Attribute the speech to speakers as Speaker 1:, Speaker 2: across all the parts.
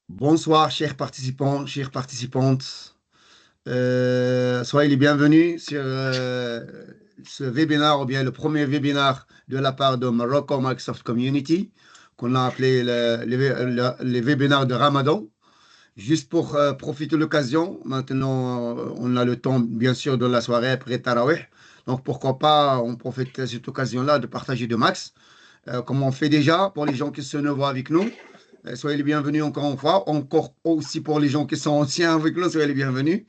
Speaker 1: Bonsoir, chers participants, chères participantes. Soyez les bienvenus sur ce webinaire, ou bien le premier webinaire de la part de Morocco Microsoft Community, qu'on a appelé les webinaires de Ramadan. Juste pour profiter de l'occasion, maintenant on a le temps, bien sûr, de la soirée après Tarawih. Donc pourquoi pas, on profite de cette occasion-là de partager de max, comme on fait déjà pour les gens qui se nouveau avec nous. Soyez les bienvenus encore une fois. Encore aussi pour les gens qui sont anciens avec nous, soyez les bienvenus.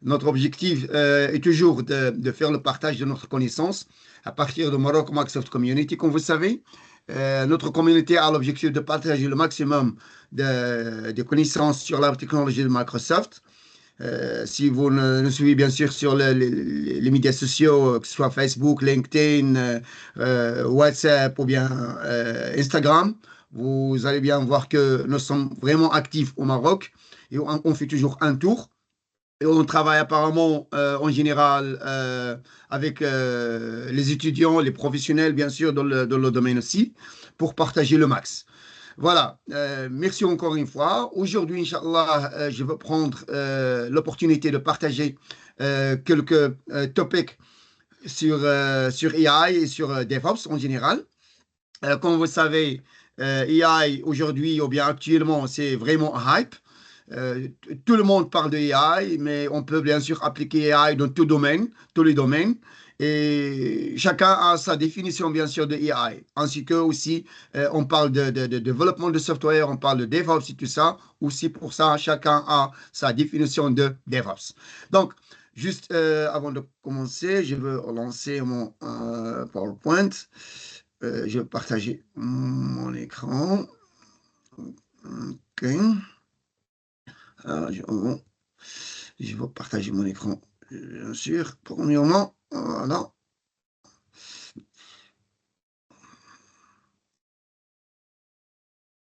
Speaker 1: Notre objectif est toujours de faire le partage de notre connaissance à partir de Morocco Microsoft Community. Comme vous savez, notre communauté a l'objectif de partager le maximum de connaissances sur la technologie de Microsoft. Si vous nous suivez bien sûr sur les médias sociaux, que ce soit Facebook, LinkedIn, WhatsApp ou bien Instagram, vous allez bien voir que nous sommes vraiment actifs au Maroc et on fait toujours un tour. Et on travaille apparemment en général avec les étudiants, les professionnels, bien sûr, dans le domaine aussi, pour partager le max. Voilà, merci encore une fois. Aujourd'hui, Inch'Allah, je vais prendre l'opportunité de partager quelques topics sur AI et sur DevOps en général. Comme vous savez, AI aujourd'hui ou bien actuellement, c'est vraiment un hype. Tout le monde parle de AI, mais on peut bien sûr appliquer AI dans tout domaine, tous les domaines. Et chacun a sa définition, bien sûr, de AI. Ainsi que aussi, on parle de développement de software, on parle de DevOps et tout ça. Aussi, pour ça, chacun a sa définition de DevOps. Donc, juste avant de commencer, je veux lancer mon PowerPoint. Je vais partager mon écran. OK. Alors, je vais partager mon écran, bien sûr. Premièrement, voilà.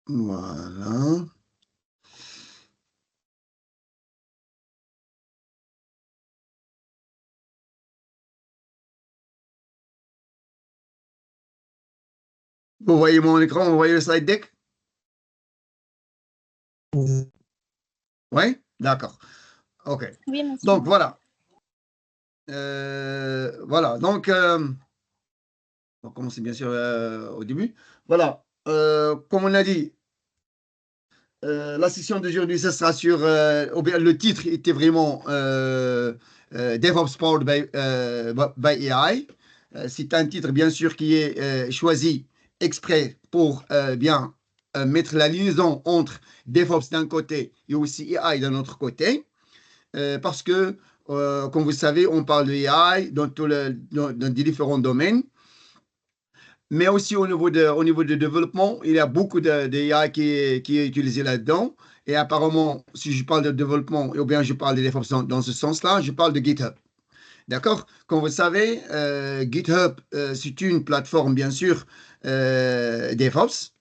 Speaker 1: Voilà. Vous voyez mon écran, vous voyez le slide deck? Oui? D'accord. OK.
Speaker 2: Oui, monsieur.
Speaker 1: Donc, voilà. Voilà. Donc, on va commencer bien sûr au début. Voilà. Comme on a dit, la session d'aujourd'hui, ce sera sur, ou bien le titre était vraiment DevOps Powered by AI. C'est un titre, bien sûr, qui est choisi exprès pour bien mettre la liaison entre DevOps d'un côté et aussi AI d'un autre côté. Parce que, comme vous savez, on parle de AI dans des différents domaines. Mais aussi au niveau du développement, il y a beaucoup d'IA qui est utilisé là-dedans. Et apparemment, si je parle de développement, ou bien je parle de DevOps dans ce sens-là, je parle de GitHub. D'accord? Comme vous savez, GitHub, c'est une plateforme, bien sûr, DevOps.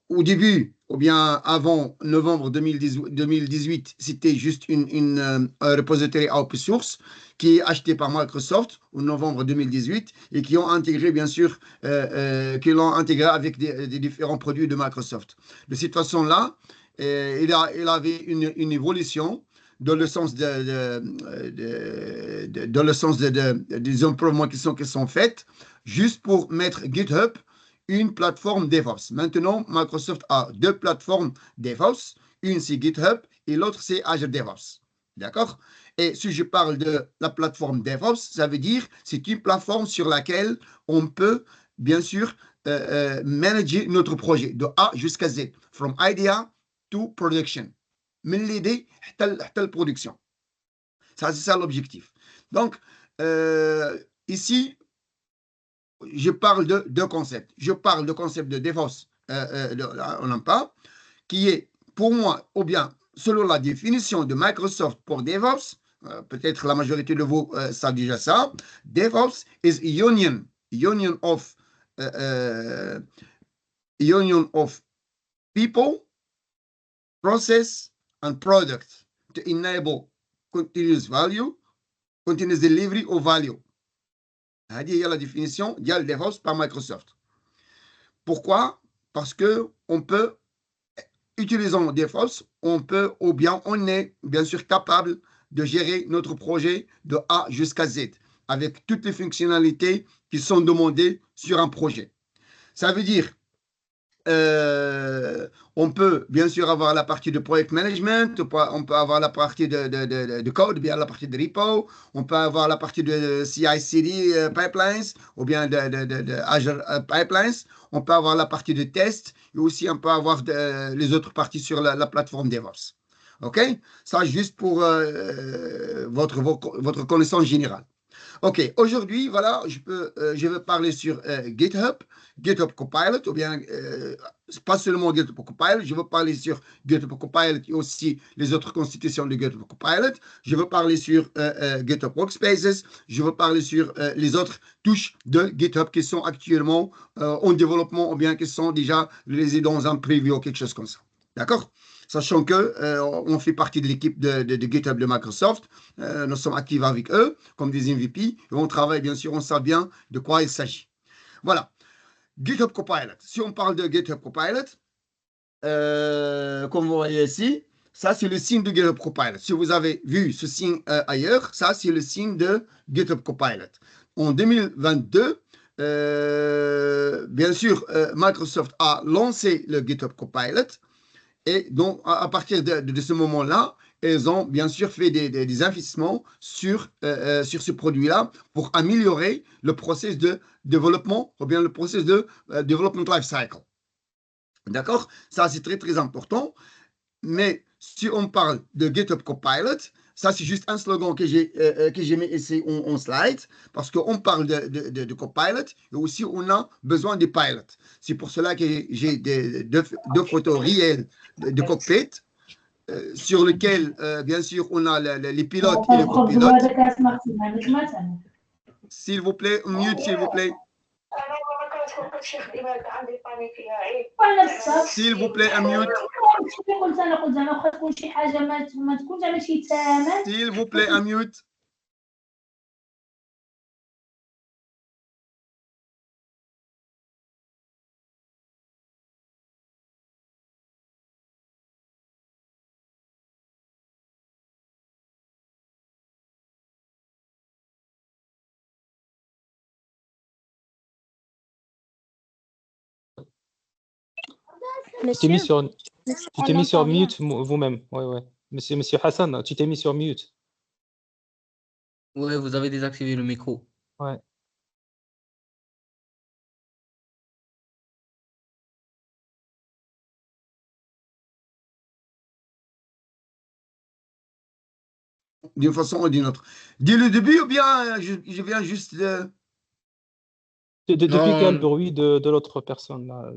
Speaker 1: Au début, ou bien avant novembre 2018, c'était juste un repository open source qui est acheté par Microsoft en novembre 2018 et qui ont intégré, bien sûr, qui l'ont intégré avec des différents produits de Microsoft. De cette façon-là, il avait une évolution dans le sens dans le sens des improvements qui sont faits, juste pour mettre GitHub une plateforme DevOps. Maintenant, Microsoft a deux plateformes DevOps. Une, c'est GitHub et l'autre, c'est Azure DevOps. D'accord? Et si je parle de la plateforme DevOps, ça veut dire c'est une plateforme sur laquelle on peut, bien sûr, manager notre projet de A jusqu'à Z, from idea to production. من l'idée حتى البرودكشن. Ça, c'est ça l'objectif. Donc, ici, je parle de deux concepts. Je parle de concept de DevOps, on n'en parle, qui est pour moi, ou bien selon la définition de Microsoft pour DevOps, peut-être la majorité de vous savent déjà ça, DevOps is union of people, process, and product to enable continuous value, continuous delivery of value. هذه هي la définition ديال DevOps par Microsoft. Pourquoi? Parce que on peut utilisant DevOps, on peut ou bien on est bien sûr capable de gérer notre projet de A jusqu'à Z avec toutes les fonctionnalités qui sont demandées sur un projet. Ça veut dire on peut bien sûr avoir la partie de project management, on peut avoir la partie de code, bien la partie de repo, on peut avoir la partie de CI/CD pipelines ou bien de Azure pipelines, on peut avoir la partie de test et aussi on peut avoir les autres parties sur la plateforme DevOps. OK? Ça, juste pour votre connaissance générale. OK, aujourd'hui, voilà, je vais parler sur GitHub, GitHub Copilot, ou bien, pas seulement GitHub Copilot, je veux parler sur GitHub Copilot et aussi les autres constitutions de GitHub Copilot. Je veux parler sur GitHub Workspaces, je veux parler sur les autres touches de GitHub qui sont actuellement en développement ou bien qui sont déjà résidées dans un preview ou quelque chose comme ça. D'accord? Sachant que on fait partie de l'équipe de GitHub de Microsoft, nous sommes actifs avec eux comme des MVP et on travaille bien sûr, on sait bien de quoi il s'agit. Voilà, GitHub Copilot. Si on parle de GitHub Copilot, comme vous voyez ici, ça c'est le signe de GitHub Copilot. Si vous avez vu ce signe ailleurs, ça c'est le signe de GitHub Copilot. En 2022, bien sûr, Microsoft a lancé le GitHub Copilot. Et donc, à partir de ce moment-là, ils ont bien sûr fait des investissements sur ce produit-là pour améliorer le processus de développement ou bien le processus de development life cycle. D'accord? Ça, c'est très, très important. Mais si on parle de GitHub Copilot, ça, c'est juste un slogan que j'ai mis ici en slide, parce qu'on parle de Copilot et aussi on a besoin des pilots. C'est pour cela que j'ai deux photos réelles de cockpit sur lesquelles, bien sûr, on a les pilotes et les copilotes. S'il vous plaît, mute, s'il vous plaît. S'il vous plaît, mute. S'il vous plaît, mute.
Speaker 2: Tu t'es mis sur mute vous-même. Ouais. Monsieur Hassan, tu t'es mis sur mute.
Speaker 3: Ouais, vous avez désactivé le micro.
Speaker 2: Ouais.
Speaker 1: D'une façon ou d'une autre. Dès le début ou bien je viens juste de...
Speaker 2: Depuis quel bruit de l'autre personne là.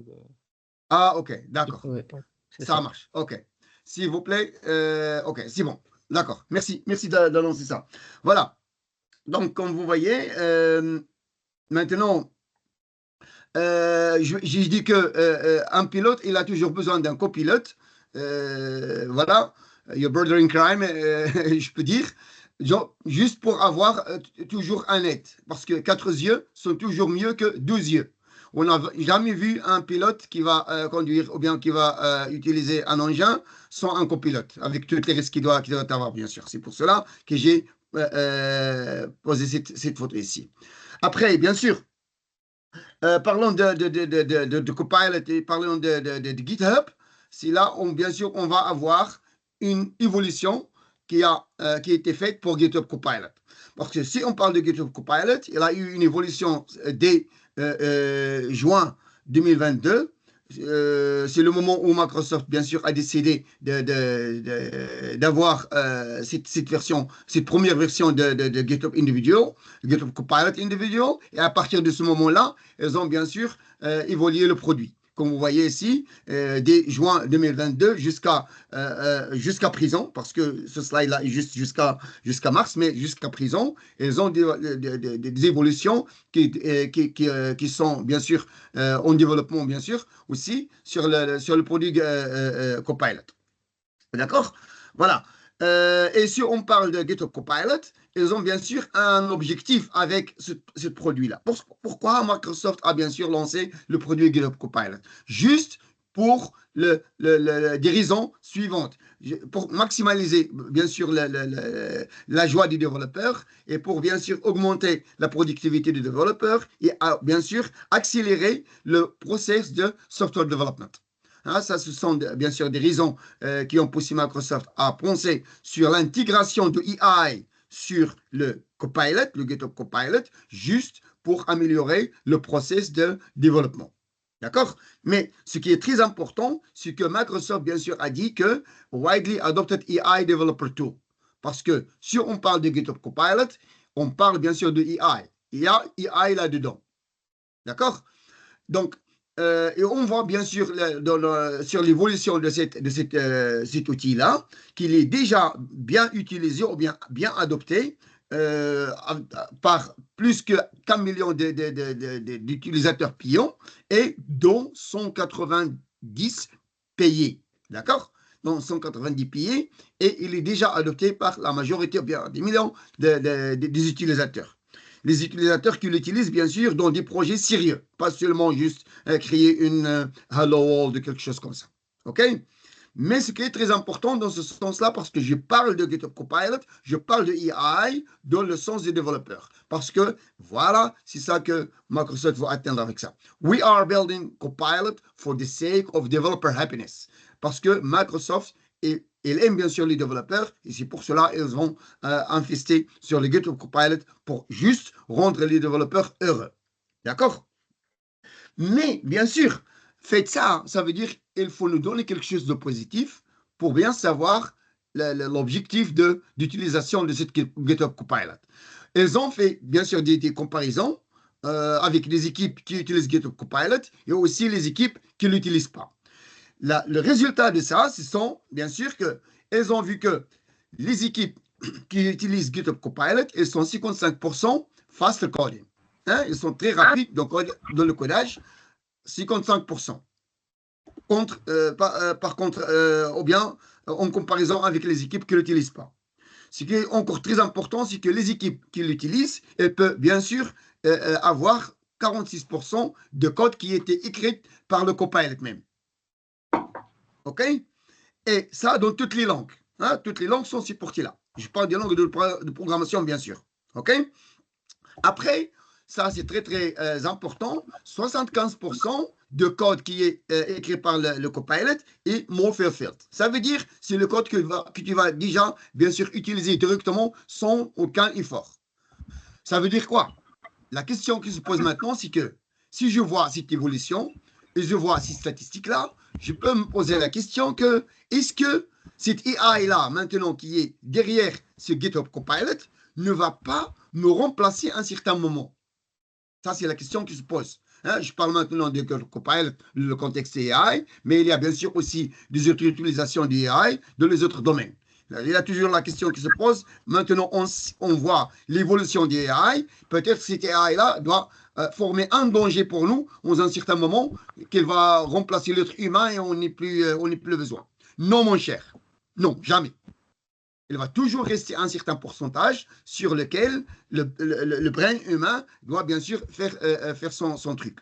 Speaker 1: Ah, ok, d'accord.
Speaker 3: Ouais,
Speaker 1: ça marche, ok. S'il vous plaît, ok, c'est bon. D'accord, merci d'annoncer ça. Voilà. Donc, comme vous voyez, maintenant, je dis que un pilote, il a toujours besoin d'un copilote. Voilà, your brother in crime, je peux dire. Genre, juste pour avoir toujours un aide. Parce que 4 yeux sont toujours mieux que 12 yeux. On n'a jamais vu un pilote qui va conduire ou bien qui va utiliser un engin sans un copilote, avec tous les risques qu'il doit avoir, bien sûr. C'est pour cela que j'ai posé cette photo ici. Après, bien sûr, parlons de Copilot et parlons de GitHub. C'est là où, bien sûr, on va avoir une évolution qui a été faite pour GitHub Copilot. Parce que si on parle de GitHub Copilot, il a eu une évolution dès juin 2022. C'est le moment où Microsoft, bien sûr, a décidé d'avoir cette version, cette première version de GitHub Individual, GitHub Copilot Individual. Et à partir de ce moment-là, ils ont bien sûr évolué le produit. Comme vous voyez ici, dès juin 2022 jusqu'à présent, parce que ce slide-là est juste jusqu'à mars, mais jusqu'à présent, ils ont des évolutions qui sont bien sûr en développement, bien sûr, aussi sur le produit Copilot. D'accord? Voilà. Et si on parle de GitHub Copilot, ils ont bien sûr un objectif avec ce produit-là. Pourquoi Microsoft a bien sûr lancé le produit GitHub Copilot? Juste pour des raisons suivantes. Pour maximaliser, bien sûr, la joie des développeurs et pour, bien sûr, augmenter la productivité des développeurs et, bien sûr, accélérer le process de software development. Hein, ça, ce sont, bien sûr, des raisons qui ont poussé Microsoft à penser sur l'intégration de AI sur le Copilot, le GitHub Copilot, juste pour améliorer le process de développement. D'accord? Mais ce qui est très important, c'est que Microsoft, bien sûr, a dit que Widely Adopted AI Developer Tool. Parce que si on parle de GitHub Copilot, on parle bien sûr de AI. Il y a AI là-dedans. D'accord? Donc, et on voit bien sûr sur l'évolution de cet outil-là qu'il est déjà bien utilisé ou bien adopté par plus qu'1 million d'utilisateurs payants et dont 190 payés. D'accord? Donc 190 payés et il est déjà adopté par la majorité, bien des millions des utilisateurs. Les utilisateurs qui l'utilisent, bien sûr, dans des projets sérieux, pas seulement juste créer une Hello World ou quelque chose comme ça. OK? Mais ce qui est très important dans ce sens-là, parce que je parle de GitHub Copilot, je parle de AI dans le sens des développeurs. Parce que, voilà, c'est ça que Microsoft va atteindre avec ça. We are building Copilot for the sake of developer happiness. Parce que Microsoft il aime bien sûr les développeurs et c'est pour cela qu'ils vont investir sur le GitHub Copilot pour juste rendre les développeurs heureux. D'accord? Mais bien sûr, faites ça, ça veut dire qu'il faut nous donner quelque chose de positif pour bien savoir l'objectif d'utilisation de cette GitHub Copilot. Ils ont fait bien sûr des comparaisons avec les équipes qui utilisent GitHub Copilot et aussi les équipes qui ne l'utilisent pas. Le résultat de ça, ce sont bien sûr qu'elles ont vu que les équipes qui utilisent GitHub Copilot, elles sont 55% fast coding. Hein? Ils sont très rapides dans le codage, 55%. Par contre, ou bien en comparaison avec les équipes qui ne l'utilisent pas. Ce qui est encore très important, c'est que les équipes qui l'utilisent, elles peuvent bien sûr avoir 46% de code qui a été écrit par le Copilot même. OK? Et ça dans toutes les langues. Hein? Toutes les langues sont supportées là. Je parle des langues de programmation, bien sûr. OK? Après, ça c'est très très important, 75% de code qui est écrit par le Copilot est more fulfilled. Ça veut dire c'est le code que tu vas déjà, bien sûr, utiliser directement sans aucun effort. Ça veut dire quoi? La question qui se pose maintenant, c'est que si je vois cette évolution et je vois ces statistiques-là, je peux me poser la question que est-ce que cette AI-là, maintenant qui est derrière ce GitHub Copilot, ne va pas me remplacer à un certain moment? Ça, c'est la question qui se pose. Hein? Je parle maintenant de GitHub Copilot, le contexte AI, mais il y a bien sûr aussi des autres utilisations d'AI dans les autres domaines. Il y a toujours la question qui se pose. Maintenant, on voit l'évolution des AI. Peut-être que cette AI-là doit former un danger pour nous dans un certain moment, qu'elle va remplacer l'être humain et on n'est plus besoin. Non, mon cher. Non, jamais. Il va toujours rester un certain pourcentage sur lequel le brin humain doit bien sûr faire son truc.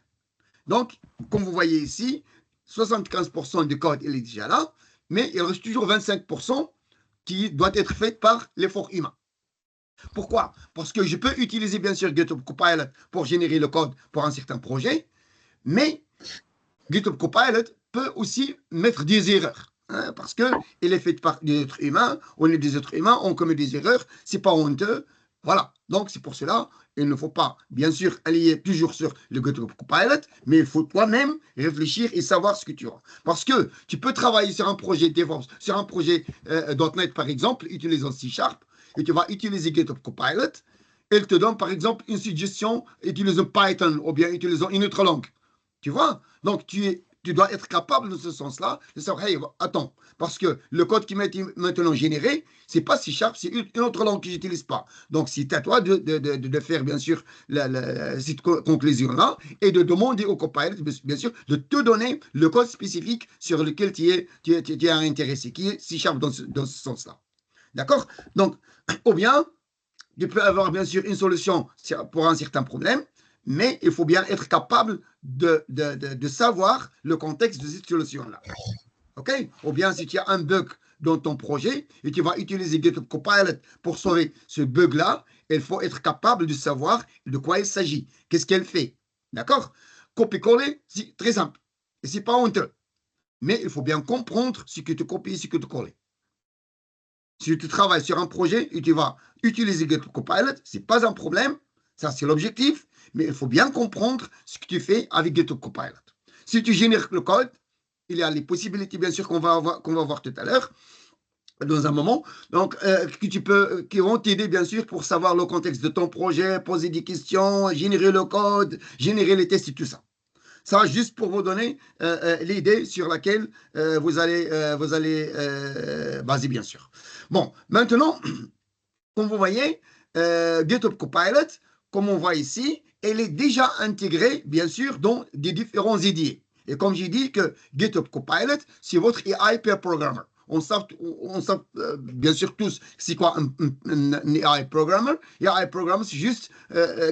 Speaker 1: Donc, comme vous voyez ici, 75% du code il est déjà là, mais il reste toujours 25% qui doit être fait par l'effort humain. Pourquoi? Parce que je peux utiliser bien sûr GitHub Copilot pour générer le code pour un certain projet, mais GitHub Copilot peut aussi mettre des erreurs. Hein, parce qu'il est fait par des êtres humains, on est des êtres humains, on commet des erreurs, c'est pas honteux. Voilà, donc c'est pour cela, il ne faut pas, bien sûr, aller toujours sur le GitHub Copilot, mais il faut toi-même réfléchir et savoir ce que tu as. Parce que tu peux travailler sur un projet DevOps, sur un projet .NET par exemple, utilisant C#, et tu vas utiliser GitHub Copilot, elle te donne par exemple une suggestion utilisant Python ou bien utilisant une autre langue. Tu vois? Donc tu dois être capable dans ce sens-là de savoir, hey, attends, parce que le code qui m'est maintenant généré, c'est pas C#, c'est une autre langue que je n'utilise pas. Donc, c'est à toi de faire, bien sûr, cette conclusion-là et de demander au Copilot, bien sûr, de te donner le code spécifique sur lequel tu es intéressé, qui est C# dans ce sens-là. D'accord? Donc, ou bien, tu peux avoir, bien sûr, une solution pour un certain problème, mais il faut bien être capable de savoir le contexte de cette solution-là. OK? Ou bien si tu as un bug dans ton projet et tu vas utiliser GitHub Copilot pour sauver ce bug-là, il faut être capable de savoir de quoi il s'agit, qu'est-ce qu'elle fait. D'accord? Copier-coller, c'est très simple. Et c'est pas honteux. Mais il faut bien comprendre ce que tu copies, ce que tu colles. Si tu travailles sur un projet et tu vas utiliser GitHub Copilot, ce n'est pas un problème. Ça, c'est l'objectif. Mais il faut bien comprendre ce que tu fais avec GitHub Copilot. Si tu génères le code, il y a les possibilités, bien sûr, qu'on va voir tout à l'heure, dans un moment, donc qui vont t'aider bien sûr pour savoir le contexte de ton projet, poser des questions, générer le code, générer les tests et tout ça. Ça, juste pour vous donner l'idée sur laquelle vous allez baser, bien sûr. Bon, maintenant, comme vous voyez, GitHub Copilot, comme on voit ici, elle est déjà intégrée, bien sûr, dans des différents IDE. Et comme j'ai dit que GitHub Copilot, c'est votre AI Pair Programmer. On sait bien sûr tous c'est quoi un AI Programmer. AI Programmer, c'est juste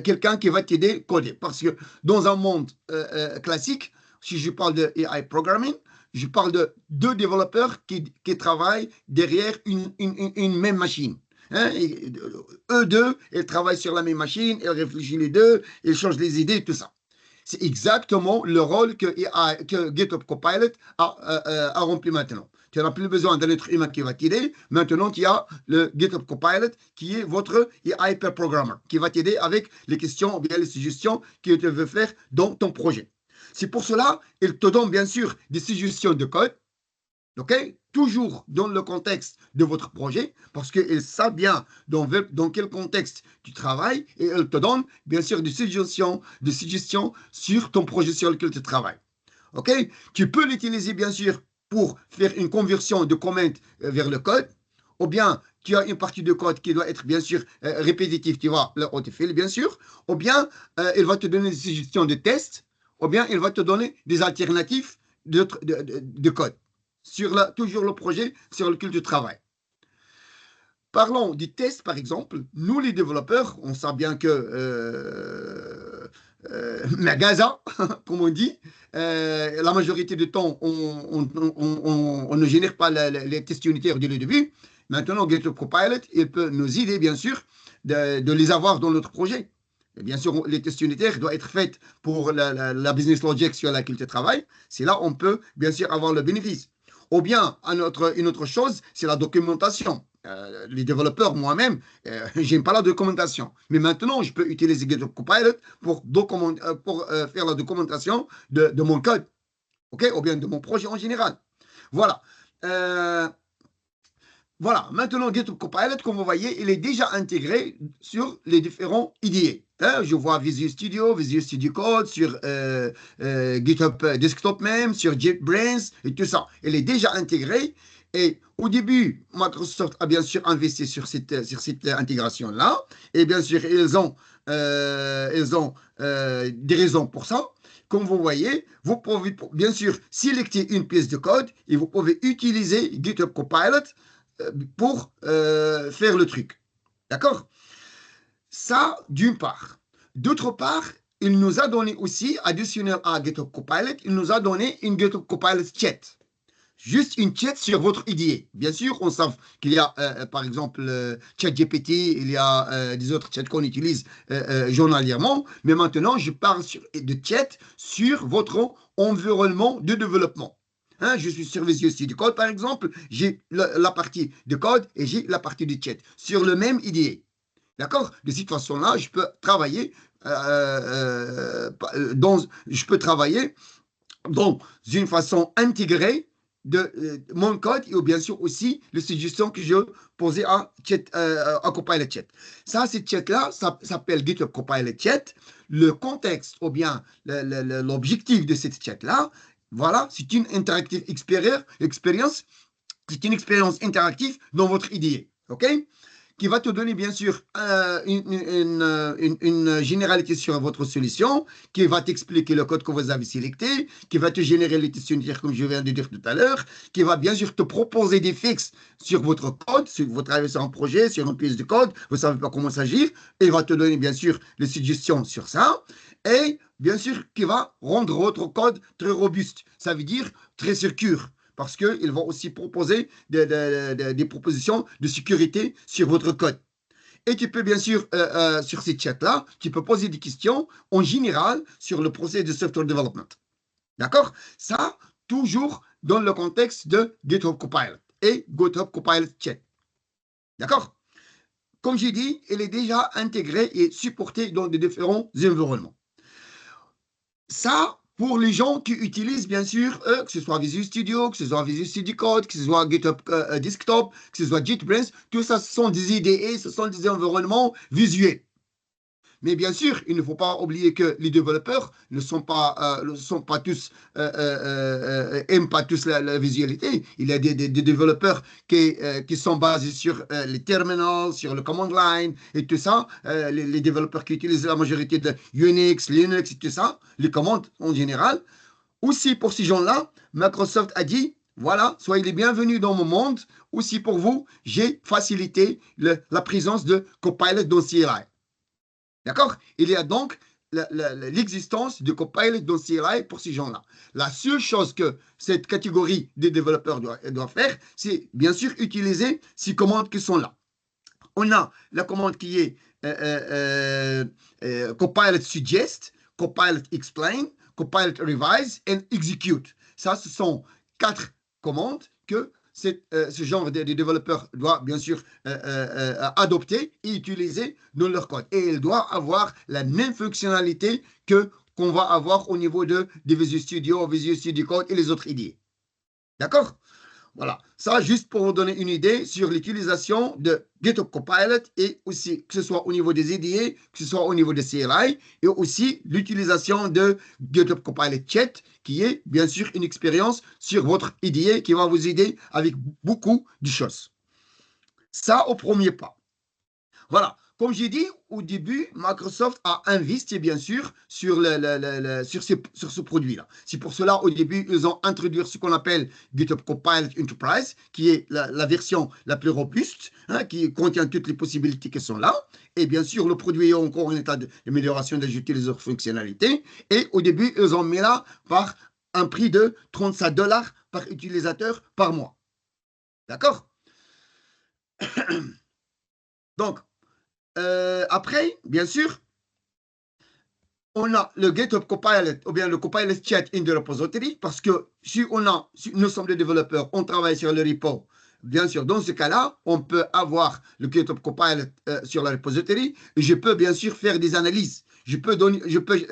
Speaker 1: quelqu'un qui va t'aider à coder. Parce que dans un monde classique, si je parle de AI Programming, je parle de deux développeurs qui travaillent derrière une même machine. Hein, eux deux, ils travaillent sur la même machine, ils réfléchissent les deux, ils changent les idées, tout ça. C'est exactement le rôle que GitHub Copilot a rempli maintenant. Tu n'as plus besoin d'un être humain qui va t'aider. Maintenant, tu as le GitHub Copilot qui est votre AI Pair Programmer, qui va t'aider avec les questions ou bien les suggestions que tu veux faire dans ton projet. C'est pour cela qu'il te donne bien sûr des suggestions de code, ok, toujours dans le contexte de votre projet, parce qu'il sait bien dans quel contexte tu travailles et il te donne bien sûr des suggestions sur ton projet sur lequel tu travailles. Ok, tu peux l'utiliser bien sûr pour faire une conversion de comment vers le code, ou bien tu as une partie de code qui doit être bien sûr répétitive, tu vas le autofill bien sûr, ou bien il va te donner des suggestions de tests, ou bien il va te donner des alternatives de code sur toujours le projet sur lequel tu travailles. Parlons des tests, par exemple. Nous, les développeurs, on sait bien que Magaza, comme on dit, la majorité du temps, on ne génère pas les tests unitaires dès le début. Maintenant, GitHub Copilot, il peut nous aider, bien sûr, de les avoir dans notre projet. Et bien sûr, les tests unitaires doivent être faits pour la business logic sur laquelle tu travailles. C'est là on peut, bien sûr, avoir le bénéfice. Ou bien, une autre chose, c'est la documentation. Les développeurs, moi-même, j'aime pas la documentation. Mais maintenant, je peux utiliser GitHub Copilot pour faire la documentation de mon code, ok, ou bien de mon projet en général. Voilà. Voilà. Maintenant, GitHub Copilot, comme vous voyez, il est déjà intégré sur les différents IDE. Je vois Visual Studio Code, sur GitHub Desktop même, sur JetBrains et tout ça. Il est déjà intégré. Et au début, Microsoft a bien sûr investi sur cette intégration-là. Et bien sûr, ils ont des raisons pour ça. Comme vous voyez, vous pouvez bien sûr sélectionner une pièce de code et vous pouvez utiliser GitHub Copilot pour faire le truc. D'accord? Ça, d'une part. D'autre part, il nous a donné aussi, additionnel à GitHub Copilot, il nous a donné une GitHub Copilot chat. Juste une chat sur votre IDE. Bien sûr, on sait qu'il y a, par exemple, ChatGPT, il y a des autres chats qu'on utilise journalièrement, mais maintenant, je parle de chat sur votre environnement de développement. Hein, je suis sur Visual Studio Code, par exemple, j'ai la partie de code et j'ai la partie de chat sur le même IDE. D'accord? De cette façon-là, je peux travailler dans une façon intégrée de mon code et bien sûr aussi les suggestions que je posais à Copilot Chat. Ça, cette chat-là, ça s'appelle GitHub Copilot Chat. Le contexte ou bien l'objectif de cette chat-là, voilà, c'est une interactive expérience, c'est une expérience interactive dans votre IDE, ok? Qui va te donner bien sûr une généralité sur votre solution, qui va t'expliquer le code que vous avez sélecté, qui va te générer les tests unitaires comme je viens de dire tout à l'heure, qui va bien sûr te proposer des fixes sur votre code, si vous travaillez sur un projet, sur une pièce de code, vous ne savez pas comment s'agir, et il va te donner bien sûr les suggestions sur ça, et bien sûr qui va rendre votre code très robuste, ça veut dire très sécure. parce qu'ils vont aussi proposer des propositions de sécurité sur votre code. Et tu peux bien sûr, sur ces chats-là, tu peux poser des questions en général sur le processus de software development. D'accord? Ça, toujours dans le contexte de GitHub Copilot et GitHub Copilot Chat. D'accord? Comme j'ai dit, il est déjà intégré et supporté dans des différents environnements. Ça, pour les gens qui utilisent, bien sûr, que ce soit Visual Studio, que ce soit Visual Studio Code, que ce soit GitHub Desktop, que ce soit JetBrains, tout ça, ce sont des IDE, ce sont des environnements visuels. Mais bien sûr, il ne faut pas oublier que les développeurs ne sont pas tous, aiment pas tous la visualité. Il y a des développeurs qui sont basés sur les terminals, sur le command line et tout ça. Les développeurs qui utilisent la majorité de Unix, Linux et tout ça, les commandes en général. Aussi pour ces gens-là, Microsoft a dit, voilà, soyez les bienvenus dans mon monde. Aussi pour vous, j'ai facilité la présence de Copilot dans CLI. D'accord? Il y a donc l'existence de Copilot dans CLI pour ces gens-là. La seule chose que cette catégorie des développeurs doit faire, c'est bien sûr utiliser ces commandes qui sont là. On a la commande qui est Copilot Suggest, Copilot Explain, Copilot Revise and Execute. Ça, ce sont 4 commandes que ce genre de développeur doit bien sûr adopter et utiliser dans leur code. Et il doit avoir la même fonctionnalité qu'on va avoir au niveau de Visual Studio, Visual Studio Code et les autres IDE. D'accord? Voilà, ça juste pour vous donner une idée sur l'utilisation de GitHub Copilot et aussi que ce soit au niveau des IDE, que ce soit au niveau des CLI et aussi l'utilisation de GitHub Copilot Chat qui est bien sûr une expérience sur votre IDE qui va vous aider avec beaucoup de choses. Ça au premier pas. Voilà. Comme j'ai dit au début, Microsoft a investi bien sûr sur ce produit-là. C'est pour cela, au début, ils ont introduit ce qu'on appelle GitHub Copilot Enterprise, qui est la version la plus robuste, hein, qui contient toutes les possibilités qui sont là. Et bien sûr, le produit est encore en état d'amélioration, d'ajouter les autres fonctionnalités. Et au début, ils ont mis là par un prix de $35 par utilisateur par mois. D'accord? Donc, après, bien sûr, on a le GitHub Copilot ou bien le Copilot Chat in the repository parce que si nous sommes des développeurs, on travaille sur le repo. Bien sûr, dans ce cas-là, on peut avoir le GitHub Copilot sur la repository et je peux bien sûr faire des analyses. Je peux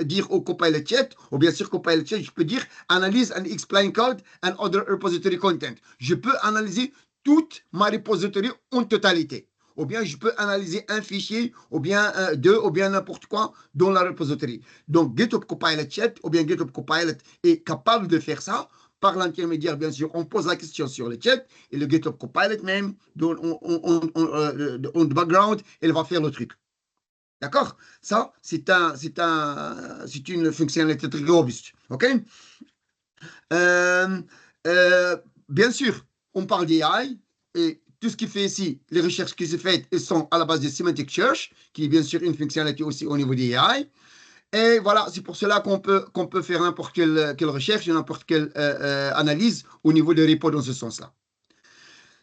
Speaker 1: dire au Copilot Chat, ou bien sûr Copilot Chat, je peux dire analyse and explain code and other repository content. Je peux analyser toute ma repository en totalité. Ou bien je peux analyser un fichier, ou bien deux, ou bien n'importe quoi dans la repository. Donc, GitHub Copilot Chat, ou bien GitHub Copilot est capable de faire ça. Par l'intermédiaire, bien sûr, on pose la question sur le chat, et le GitHub Copilot même, en background, il va faire le truc. D'accord? Ça, c'est une fonctionnalité très robuste. OK? Bien sûr, on parle d'AI, et tout ce qui fait ici, les recherches qui se font, elles sont à la base de Semantic Search, qui est bien sûr une fonctionnalité aussi au niveau des AI. Et voilà, c'est pour cela qu'on peut faire n'importe quelle recherche, n'importe quelle analyse au niveau des repos dans ce sens-là.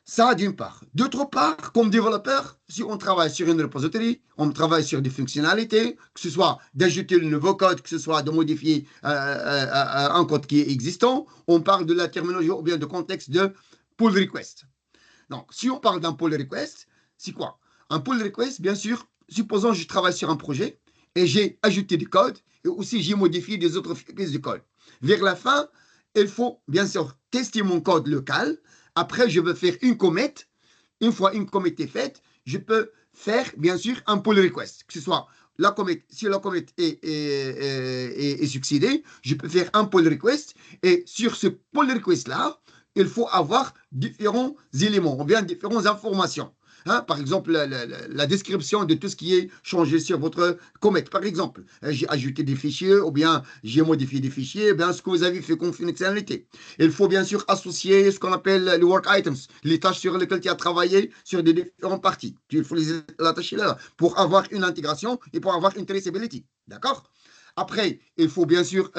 Speaker 1: Ça, d'une part. D'autre part, comme développeur, si on travaille sur une repository, on travaille sur des fonctionnalités, que ce soit d'ajouter le nouveau code, que ce soit de modifier un code qui est existant, on parle de la terminologie ou bien de contexte de pull request. Donc, si on parle d'un pull request, c'est quoi? Un pull request, bien sûr, supposons que je travaille sur un projet et j'ai ajouté du code et aussi j'ai modifié des autres pièces de code. Vers la fin, il faut bien sûr tester mon code local. Après, je veux faire une commit. Une fois une commit est faite, je peux faire bien sûr un pull request. Que ce soit la commit, si la commit est succédée, je peux faire un pull request et sur ce pull request-là, il faut avoir différents éléments ou bien différentes informations. Hein, par exemple, la description de tout ce qui est changé sur votre commit. Par exemple, j'ai ajouté des fichiers ou bien j'ai modifié des fichiers, bien ce que vous avez fait comme fonctionnalité. Il faut bien sûr associer ce qu'on appelle les work items, les tâches sur lesquelles tu as travaillé sur des différentes parties. Il faut les attacher là pour avoir une intégration et pour avoir une traceability. D'accord? Après, il faut bien sûr,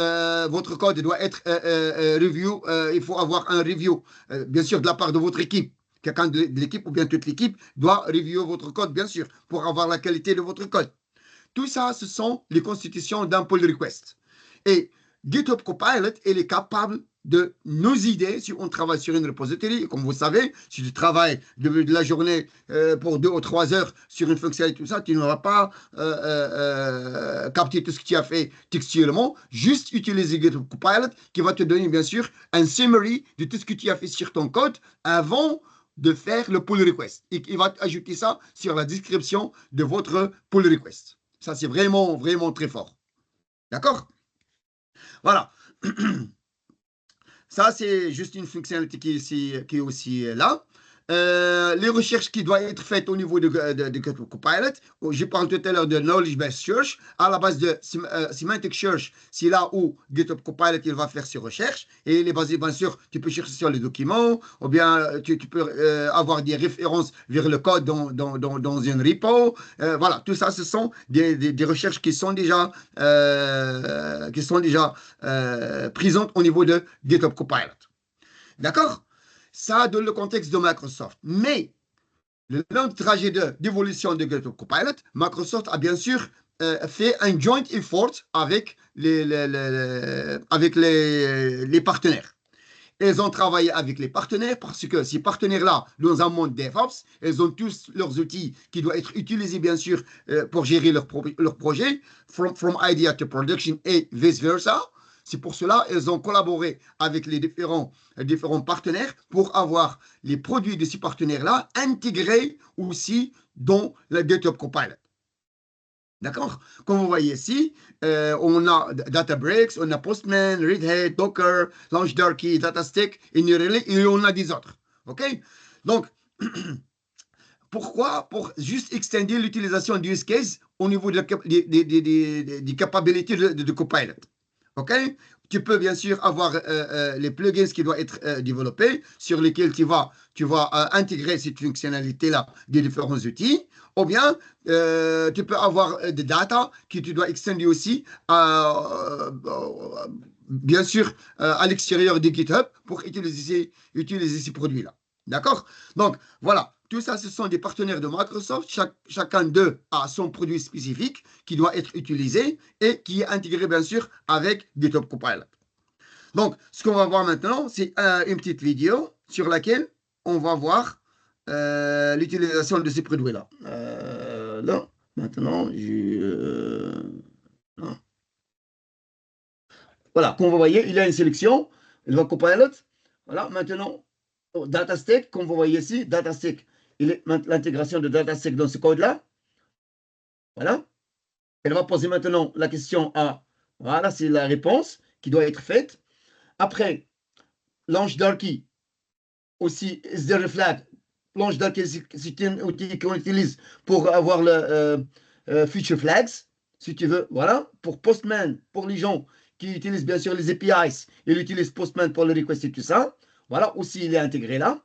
Speaker 1: votre code doit être review. Il faut avoir un review, bien sûr, de la part de votre équipe. Quelqu'un de l'équipe ou bien toute l'équipe doit reviewer votre code, bien sûr, pour avoir la qualité de votre code. Tout ça, ce sont les constitutions d'un pull request. Et GitHub Copilot, il est capable de nous aider si on travaille sur une repository. Comme vous savez, si tu travailles de la journée pour 2 ou 3 heures sur une fonctionnalité, tout ça, tu ne vas pas capter tout ce que tu as fait textuellement. Juste utiliser GitHub Copilot qui va te donner, bien sûr, un summary de tout ce que tu as fait sur ton code avant de faire le pull request. Et il va ajouter ça sur la description de votre pull request. Ça, c'est vraiment, vraiment très fort. D'accord? Voilà. Ça, c'est juste une fonctionnalité qui est aussi là. Les recherches qui doivent être faites au niveau de GitHub Copilot, je parle tout à l'heure de Knowledge Based Search, à la base de Semantic Search, c'est là où GitHub Copilot il va faire ses recherches, et il est basé, bien sûr, tu peux chercher sur les documents, ou bien tu peux avoir des références vers le code dans une repo. Voilà, tout ça, ce sont des recherches qui sont déjà présentes au niveau de GitHub Copilot. D'accord? Ça dans le contexte de Microsoft. Mais le long trajet d'évolution de GitHub Copilot, Microsoft a bien sûr fait un joint effort avec les partenaires. Ils ont travaillé avec les partenaires parce que ces partenaires-là, dans un monde DevOps, ils ont tous leurs outils qui doivent être utilisés, bien sûr, pour gérer leur projet, from idea to production et vice-versa. C'est pour cela qu'ils ont collaboré avec les différents partenaires pour avoir les produits de ces partenaires-là intégrés aussi dans le GitHub Copilot. D'accord? Comme vous voyez ici, on a Databricks, on a Postman, Red Hat, Docker, LaunchDarkey, DataStack, et on a des autres. OK? Donc, pourquoi? Pour juste extender l'utilisation du use case au niveau des capacités de Copilot. OK? Tu peux bien sûr avoir les plugins qui doivent être développés, sur lesquels tu vas intégrer cette fonctionnalité-là des différents outils. Ou bien, tu peux avoir des data que tu dois extender aussi, bien sûr, à l'extérieur de GitHub pour utiliser ces produits-là. D'accord? Donc, voilà. Tout ça, ce sont des partenaires de Microsoft. Chacun d'eux a son produit spécifique qui doit être utilisé et qui est intégré, bien sûr, avec GitHub Copilot. Donc, ce qu'on va voir maintenant, c'est une petite vidéo sur laquelle on va voir l'utilisation de ces produits-là. Là, maintenant, voilà, comme vous voyez, il y a une sélection. Il va Copilot. Voilà, maintenant, DataStack, comme vous voyez ici, DataStack, l'intégration de DataStack dans ce code-là. Voilà. Elle va poser maintenant la question à... Voilà, c'est la réponse qui doit être faite. Après, LaunchDarkey, aussi, SDReflag. LaunchDarkey, c'est un outil qu'on utilise pour avoir le feature flags, si tu veux. Voilà. Pour Postman, pour les gens qui utilisent bien sûr les APIs, ils utilisent Postman pour le request et tout ça. Voilà, aussi, il est intégré là.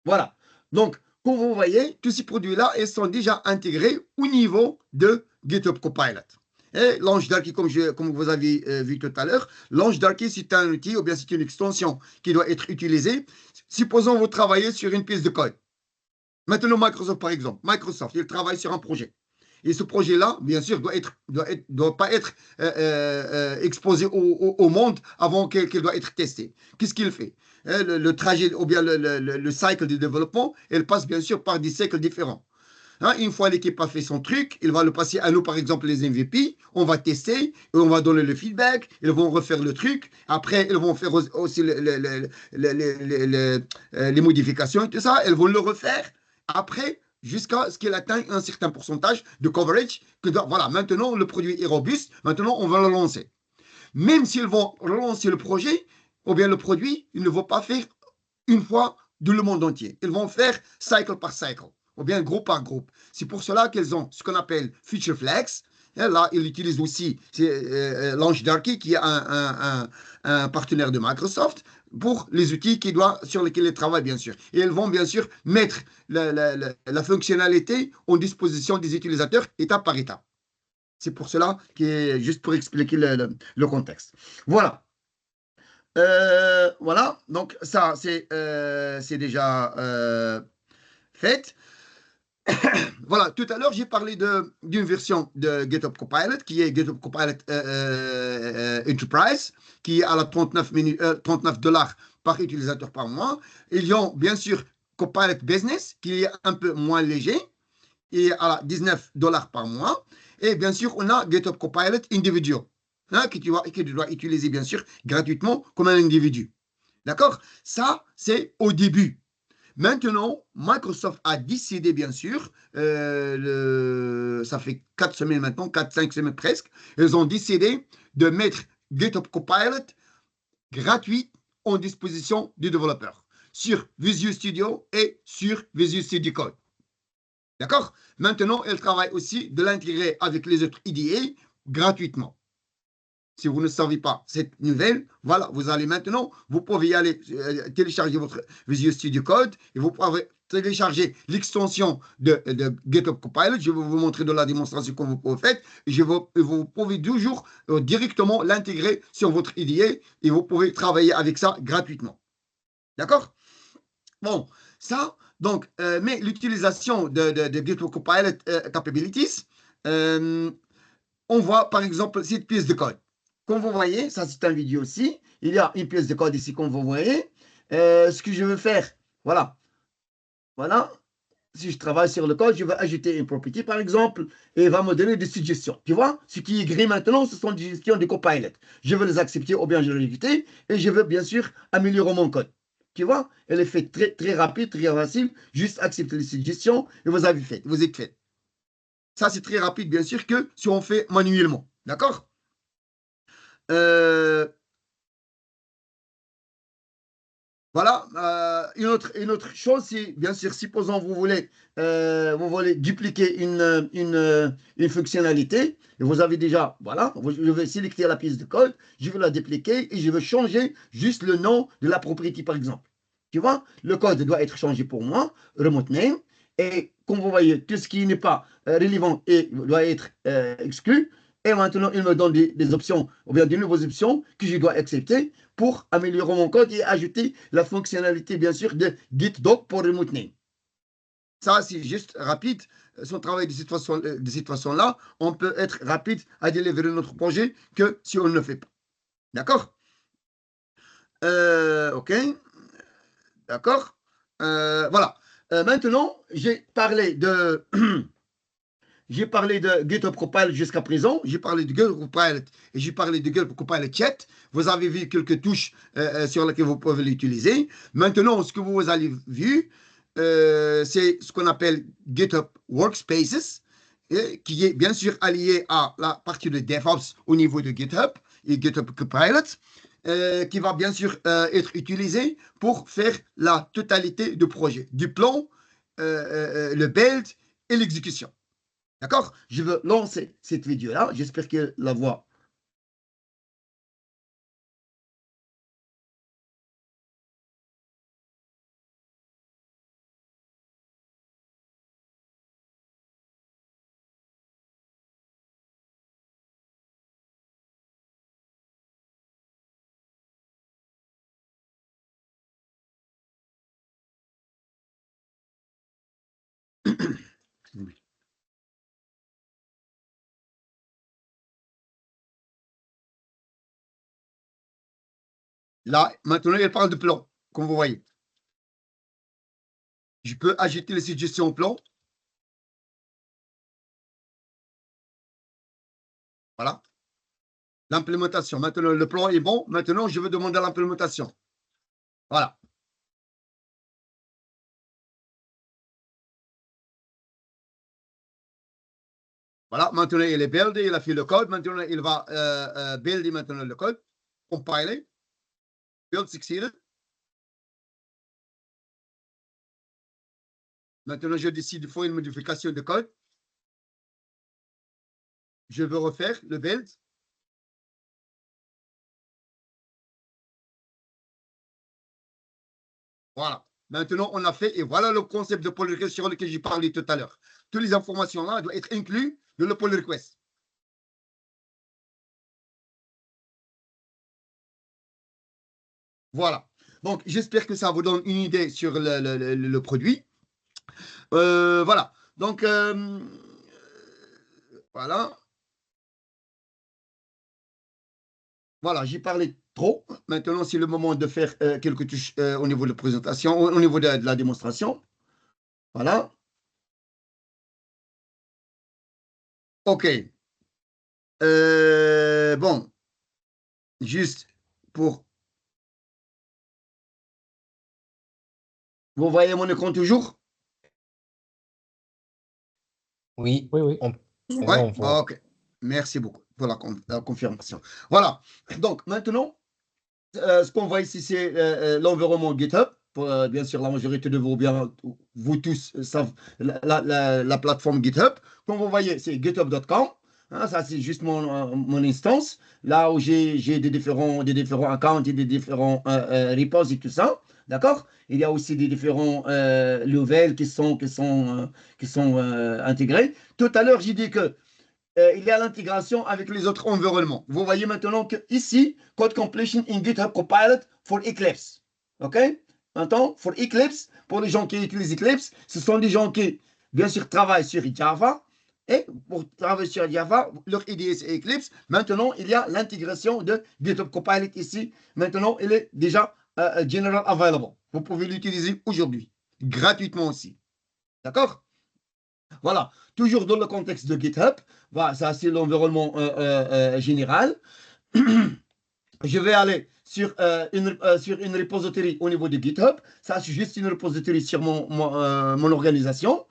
Speaker 1: Voilà. Donc, comme vous voyez, tous ces produits-là, ils sont déjà intégrés au niveau de GitHub Copilot. Et LaunchDarkey, comme vous avez vu tout à l'heure, LaunchDarkey, c'est un outil ou bien c'est une extension qui doit être utilisée. Supposons vous travaillez sur une pièce de code. Maintenant, Microsoft, par exemple. Microsoft, il travaille sur un projet. Et ce projet-là, bien sûr, doit pas être exposé au monde avant qu'il doit être testé. Qu'est-ce qu'il fait? Le trajet ou bien le cycle de développement, il passe bien sûr par des cycles différents. Hein, une fois l'équipe a fait son truc, il va le passer à nous, par exemple, les MVP. On va tester, et on va donner le feedback. Ils vont refaire le truc. Après, ils vont faire aussi les modifications et tout ça. Ils vont le refaire. Après, jusqu'à ce qu'il atteigne un certain pourcentage de coverage. Voilà, maintenant, le produit est robuste. Maintenant, on va le lancer. Même s'ils vont relancer le projet, ou bien le produit, ils ne vont pas faire une fois de le monde entier. Ils vont faire cycle par cycle, ou bien groupe par groupe. C'est pour cela qu'ils ont ce qu'on appelle feature flags. Et là, ils utilisent aussi LaunchDarkey, qui est un partenaire de Microsoft, pour les outils sur lesquels ils travaillent, bien sûr. Et ils vont, bien sûr, mettre la fonctionnalité en disposition des utilisateurs étape par étape. C'est pour cela, juste pour expliquer le contexte. Voilà. Voilà, donc ça, c'est déjà fait. Voilà, tout à l'heure, j'ai parlé d'une version de GitHub Copilot qui est GitHub Copilot Enterprise, qui est à la 39 $39 par utilisateur par mois. Ils ont bien sûr Copilot Business, qui est un peu moins léger, et à 19 $ par mois. Et bien sûr, on a GitHub Copilot Individual, hein, que tu dois utiliser bien sûr gratuitement comme un individu. D'accord? Ça, c'est au début. Maintenant, Microsoft a décidé, bien sûr, ça fait 4 semaines maintenant, 4-5 semaines presque, ils ont décidé de mettre GitHub Copilot gratuit en disposition du développeur sur Visual Studio et sur Visual Studio Code. D'accord? Maintenant, ils travaillent aussi de l'intégrer avec les autres IDE gratuitement. Si vous ne savez pas cette nouvelle, voilà, vous allez maintenant, vous pouvez y aller télécharger votre Visual Studio Code et vous pouvez télécharger l'extension de GitHub Copilot. Je vais vous montrer de la démonstration que vous pouvez faire. Vous pouvez toujours directement l'intégrer sur votre IDE et vous pouvez travailler avec ça gratuitement. D'accord? Bon, ça, donc, mais l'utilisation de GitHub Copilot Capabilities, on voit par exemple cette pièce de code. Comme vous voyez, ça c'est une vidéo aussi. Il y a une pièce de code ici, comme vous voyez. Ce que je veux faire, voilà. Voilà. Si je travaille sur le code, je vais ajouter une property, par exemple, et il va me donner des suggestions. Tu vois, ce qui est gris maintenant, ce sont des suggestions de Copilot. Je veux les accepter ou bien je vais les rejeter, et je veux bien sûr améliorer mon code. Tu vois, elle est faite très, très rapide, très facile. Juste accepter les suggestions et vous êtes fait. Ça, c'est très rapide, bien sûr, que si on fait manuellement. D'accord? Voilà, une autre chose, c'est bien sûr, supposons vous voulez dupliquer une fonctionnalité, et vous avez déjà, voilà, je vais sélectionner la pièce de code, je vais la dupliquer et je vais changer juste le nom de la propriété, par exemple. Tu vois, le code doit être changé pour moi, remote name, et comme vous voyez, tout ce qui n'est pas relevant doit être exclu. Et maintenant, il me donne des options, ou bien de nouvelles options que je dois accepter pour améliorer mon code et ajouter la fonctionnalité, bien sûr, de git-doc pour remote name. Ça, c'est juste rapide. Son travail de cette façon-là, on peut être rapide à délivrer notre projet que si on ne le fait pas. D'accord? OK. D'accord? Voilà. Maintenant, j'ai parlé de... J'ai parlé de GitHub Copilot jusqu'à présent. J'ai parlé de GitHub Copilot et j'ai parlé de GitHub Copilot Chat. Vous avez vu quelques touches sur lesquelles vous pouvez l'utiliser. Maintenant, ce que vous avez vu, c'est ce qu'on appelle GitHub Workspaces, qui est bien sûr allié à la partie de DevOps au niveau de GitHub et GitHub Copilot, qui va bien sûr être utilisé pour faire la totalité du projet, du plan, le build et l'exécution. D'accord? Je veux lancer cette vidéo-là. J'espère que la voix. Là, maintenant, elle parle de plan, comme vous voyez. Je peux ajouter les suggestions au plan. Voilà. L'implémentation. Maintenant, le plan est bon. Maintenant, je veux demander l'implémentation. Voilà. Voilà. Maintenant, il est build, il a fait le code. Maintenant, il va builder maintenant le code. Compiler. Build succeeded. Maintenant, je décide de faire une modification de code. Je veux refaire le build. Voilà. Maintenant, on a fait, et voilà le concept de pull request sur lequel j'ai parlé tout à l'heure. Toutes les informations-là doivent être incluses dans le pull request. Voilà. Donc, j'espère que ça vous donne une idée sur le produit. Voilà. Donc, voilà. Voilà, j'ai parlé trop. Maintenant, c'est le moment de faire quelques touches au niveau de la présentation, au niveau de la démonstration. Voilà. OK. Bon, juste pour... Vous voyez mon écran toujours?
Speaker 3: Oui,
Speaker 2: Oui, oui.
Speaker 1: Ouais,
Speaker 3: on voit.
Speaker 1: OK. Merci beaucoup pour la confirmation. Voilà. Donc, maintenant, ce qu'on voit ici, c'est l'environnement GitHub. Bien sûr, la majorité de vous, bien, vous tous savent la plateforme GitHub. Comme vous voyez, c'est github.com. Hein, ça, c'est juste mon instance. Là où j'ai des différents accounts et des différents repos et tout ça. D'accord? Il y a aussi des différents levels qui sont intégrés. Tout à l'heure, j'ai dit que il y a l'intégration avec les autres environnements. Vous voyez maintenant que ici, Code Completion in GitHub Copilot for Eclipse. OK? Maintenant, for Eclipse, pour les gens qui utilisent Eclipse, ce sont des gens qui, bien sûr, travaillent sur Java. Et pour travailler sur Java, leur IDE c'est Eclipse. Maintenant, il y a l'intégration de GitHub Copilot ici. Maintenant, il est déjà general available. Vous pouvez l'utiliser aujourd'hui, gratuitement aussi. D'accord? Voilà, toujours dans le contexte de GitHub. Voilà, ça c'est l'environnement général. Je vais aller sur une repository au niveau de GitHub. Ça, c'est juste une repository sur mon organisation.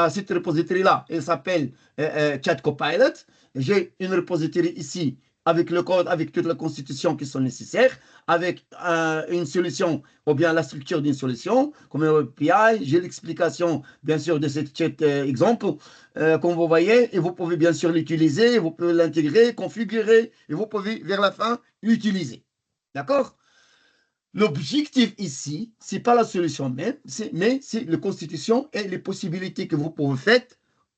Speaker 1: Cette repository-là, elle s'appelle Chat Copilot. J'ai une repository ici avec le code, avec toutes les constitutions qui sont nécessaires, avec une solution, ou bien la structure d'une solution, comme un API. J'ai l'explication, bien sûr, de cette chat exemple, comme vous voyez, et vous pouvez bien sûr l'utiliser, vous pouvez l'intégrer, configurer, et vous pouvez, vers la fin, l'utiliser. D'accord? L'objectif ici, ce n'est pas la solution même, mais c'est la constitution et les possibilités que vous pouvez faire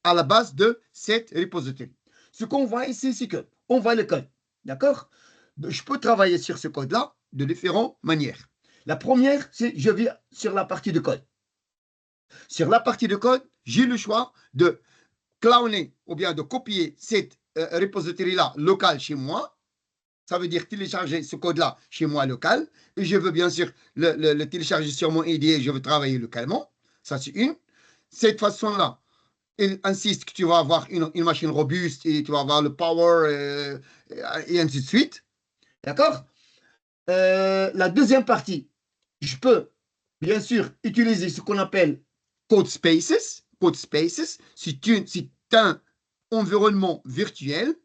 Speaker 1: à la base de cette repository. Ce qu'on voit ici, c'est qu'on voit le code. D'accord? Je peux travailler sur ce code-là de différentes manières. La première, c'est je vais sur la partie de code. Sur la partie de code, j'ai le choix de cloner ou bien de copier cette repository-là locale chez moi. Ça veut dire télécharger ce code-là chez moi local. Et je veux bien sûr le télécharger sur mon IDE. Je veux travailler localement. Ça, c'est une. Cette façon-là, il insiste que tu vas avoir une machine robuste et tu vas avoir le power et ainsi de suite. D'accord? La deuxième partie, je peux bien sûr utiliser ce qu'on appelle Code Spaces. Code Spaces, c'est un environnement virtuel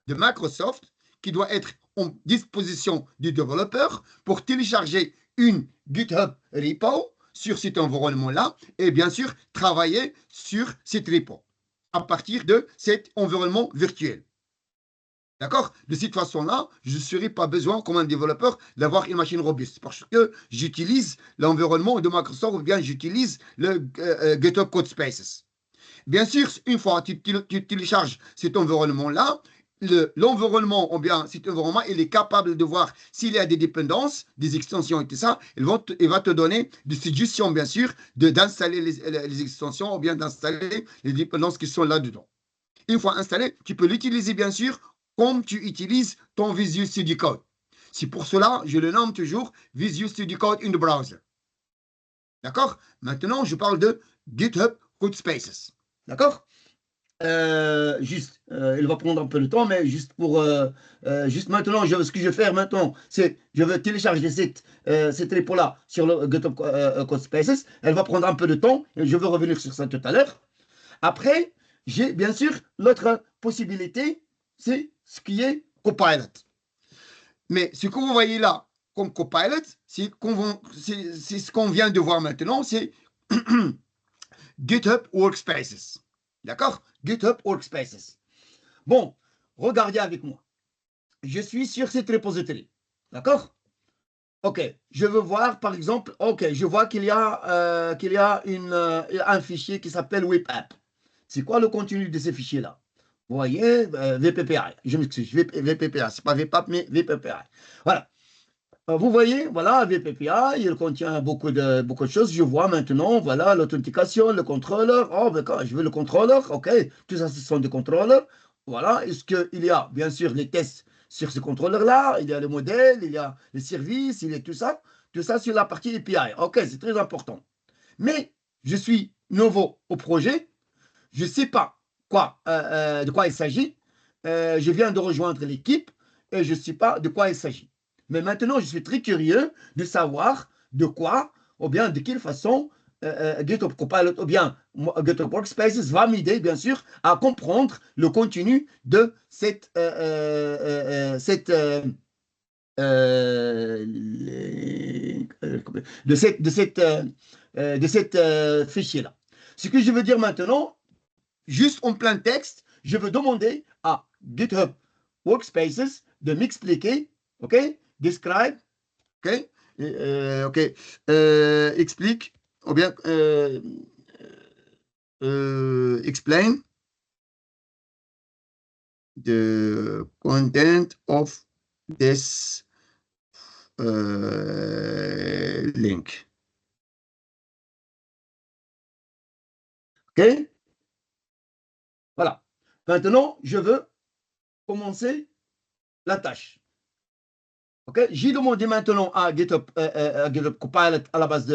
Speaker 1: de Microsoft qui doit être en disposition du développeur pour télécharger une GitHub repo sur cet environnement-là et bien sûr travailler sur cette repo à partir de cet environnement virtuel. D'accord? De cette façon-là, je ne serai pas besoin, comme un développeur, d'avoir une machine robuste parce que j'utilise l'environnement de Microsoft ou bien j'utilise le GitHub Code Spaces. Bien sûr, une fois que tu télécharges cet environnement-là, l'environnement, ou bien cet environnement, il est capable de voir s'il y a des dépendances, des extensions et tout ça. Il va te donner des suggestions, bien sûr, d'installer les extensions ou bien d'installer les dépendances qui sont là-dedans. Une fois installé, tu peux l'utiliser, bien sûr, comme tu utilises ton Visual Studio Code. C'est pour cela, je le nomme toujours Visual Studio Code in the browser. D'accord? Maintenant, je parle de GitHub Code Spaces. D'accord? Il va prendre un peu de temps, mais juste pour juste maintenant, ce que je vais faire maintenant, c'est je vais télécharger cette repo-là sur le GitHub Code Spaces. Elle va prendre un peu de temps et je vais revenir sur ça tout à l'heure. Après, j'ai bien sûr l'autre possibilité, c'est ce qui est Copilot. Mais ce que vous voyez là comme Copilot, c'est ce qu'on vient de voir maintenant, c'est GitHub Workspaces. D'accord? GitHub Workspaces. Bon, regardez avec moi. Je suis sur cette repository. D'accord? OK. Je veux voir, par exemple, OK, je vois qu'il y a, un fichier qui s'appelle WebApp. C'est quoi le contenu de ces fichiers-là? Vous voyez, VPPI. Je m'excuse, VPPI. Ce n'est pas VPAP, mais VPPI. Voilà. Vous voyez, voilà, VPPI, il contient beaucoup de choses. Je vois maintenant, voilà, l'authentication, le contrôleur. Oh, ben quand je veux le contrôleur, OK, tout ça, ce sont des contrôleurs. Voilà, est-ce qu'il y a, bien sûr, les tests sur ce contrôleur-là, il y a le modèle, il y a les services, il y a tout ça sur la partie API. OK, c'est très important. Mais je suis nouveau au projet, je ne sais pas de quoi il s'agit. Je viens de rejoindre l'équipe et je ne sais pas de quoi il s'agit. Mais maintenant, je suis très curieux de savoir de quoi, ou bien de quelle façon GitHub Copilot, ou bien GitHub Workspaces va m'aider, bien sûr, à comprendre le contenu de cette fichier-là. Ce que je veux dire maintenant, juste en plein texte, je veux demander à GitHub Workspaces de m'expliquer, OK, describe, OK, OK, explique, ou bien explain the content of this link. OK? Voilà. Maintenant, je veux commencer la tâche. OK? J'ai demandé maintenant à GitHub Copilot à la base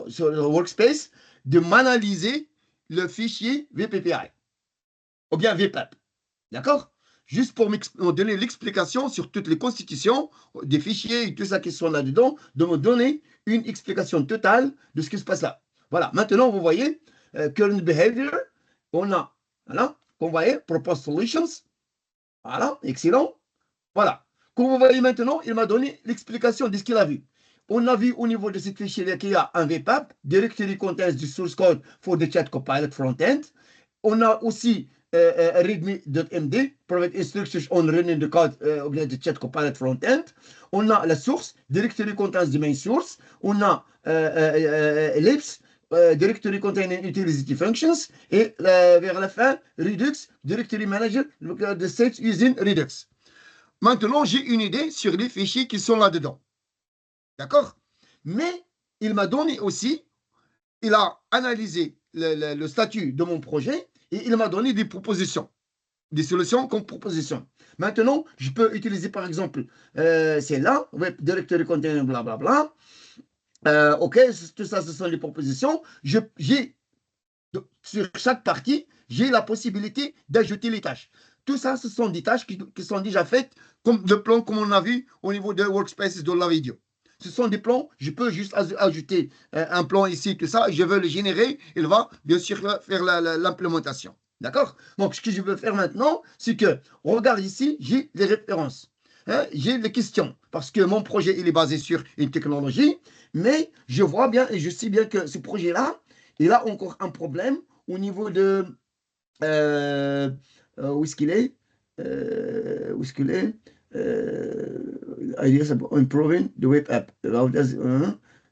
Speaker 1: sur le Workspace de m'analyser le fichier VPPI ou bien VPAP. D'accord? Juste pour me donner l'explication sur toutes les constitutions des fichiers et tout ça qui sont là-dedans, de me donner une explication totale de ce qui se passe là. Voilà. Maintenant, vous voyez, current behavior, on a, voilà, vous voyez, proposed solutions. Voilà, excellent. Voilà. Comme vous voyez maintenant, il m'a donné l'explication de ce qu'il a vu. On a vu au niveau de ce fichier qu'il y a un VPAP, Directory Contains the Source Code for the Chat Copilot Frontend. On a aussi readme.md, Private Instructions on Running the Code of the Chat Copilot Frontend. On a la source, Directory Contains the Main Source. On a Ellipse, Directory Containing Utility Functions. Et vers la fin, Redux, Directory Manager, the state using Redux. Maintenant, j'ai une idée sur les fichiers qui sont là-dedans. D'accord? Mais il m'a donné aussi, il a analysé le statut de mon projet et il m'a donné des propositions, des solutions comme propositions. Maintenant, je peux utiliser par exemple celle-là, Web Directory Container, blablabla. OK, tout ça, ce sont les propositions. Sur chaque partie, j'ai la possibilité d'ajouter les tâches. Tout ça, ce sont des tâches qui sont déjà faites comme le plan comme on a vu au niveau de Workspaces de la vidéo. Ce sont des plans, je peux juste ajouter un plan ici, tout ça, je veux le générer, il va bien sûr faire l'implémentation. D'accord? Donc, ce que je veux faire maintenant, c'est que, regarde ici, j'ai les références. Hein, j'ai les questions, parce que mon projet, il est basé sur une technologie, mais je vois bien et je sais bien que ce projet-là, il a encore un problème au niveau de... où est-ce qu'il est? Où est-ce qu'il est? Ideas about improving the web app. How does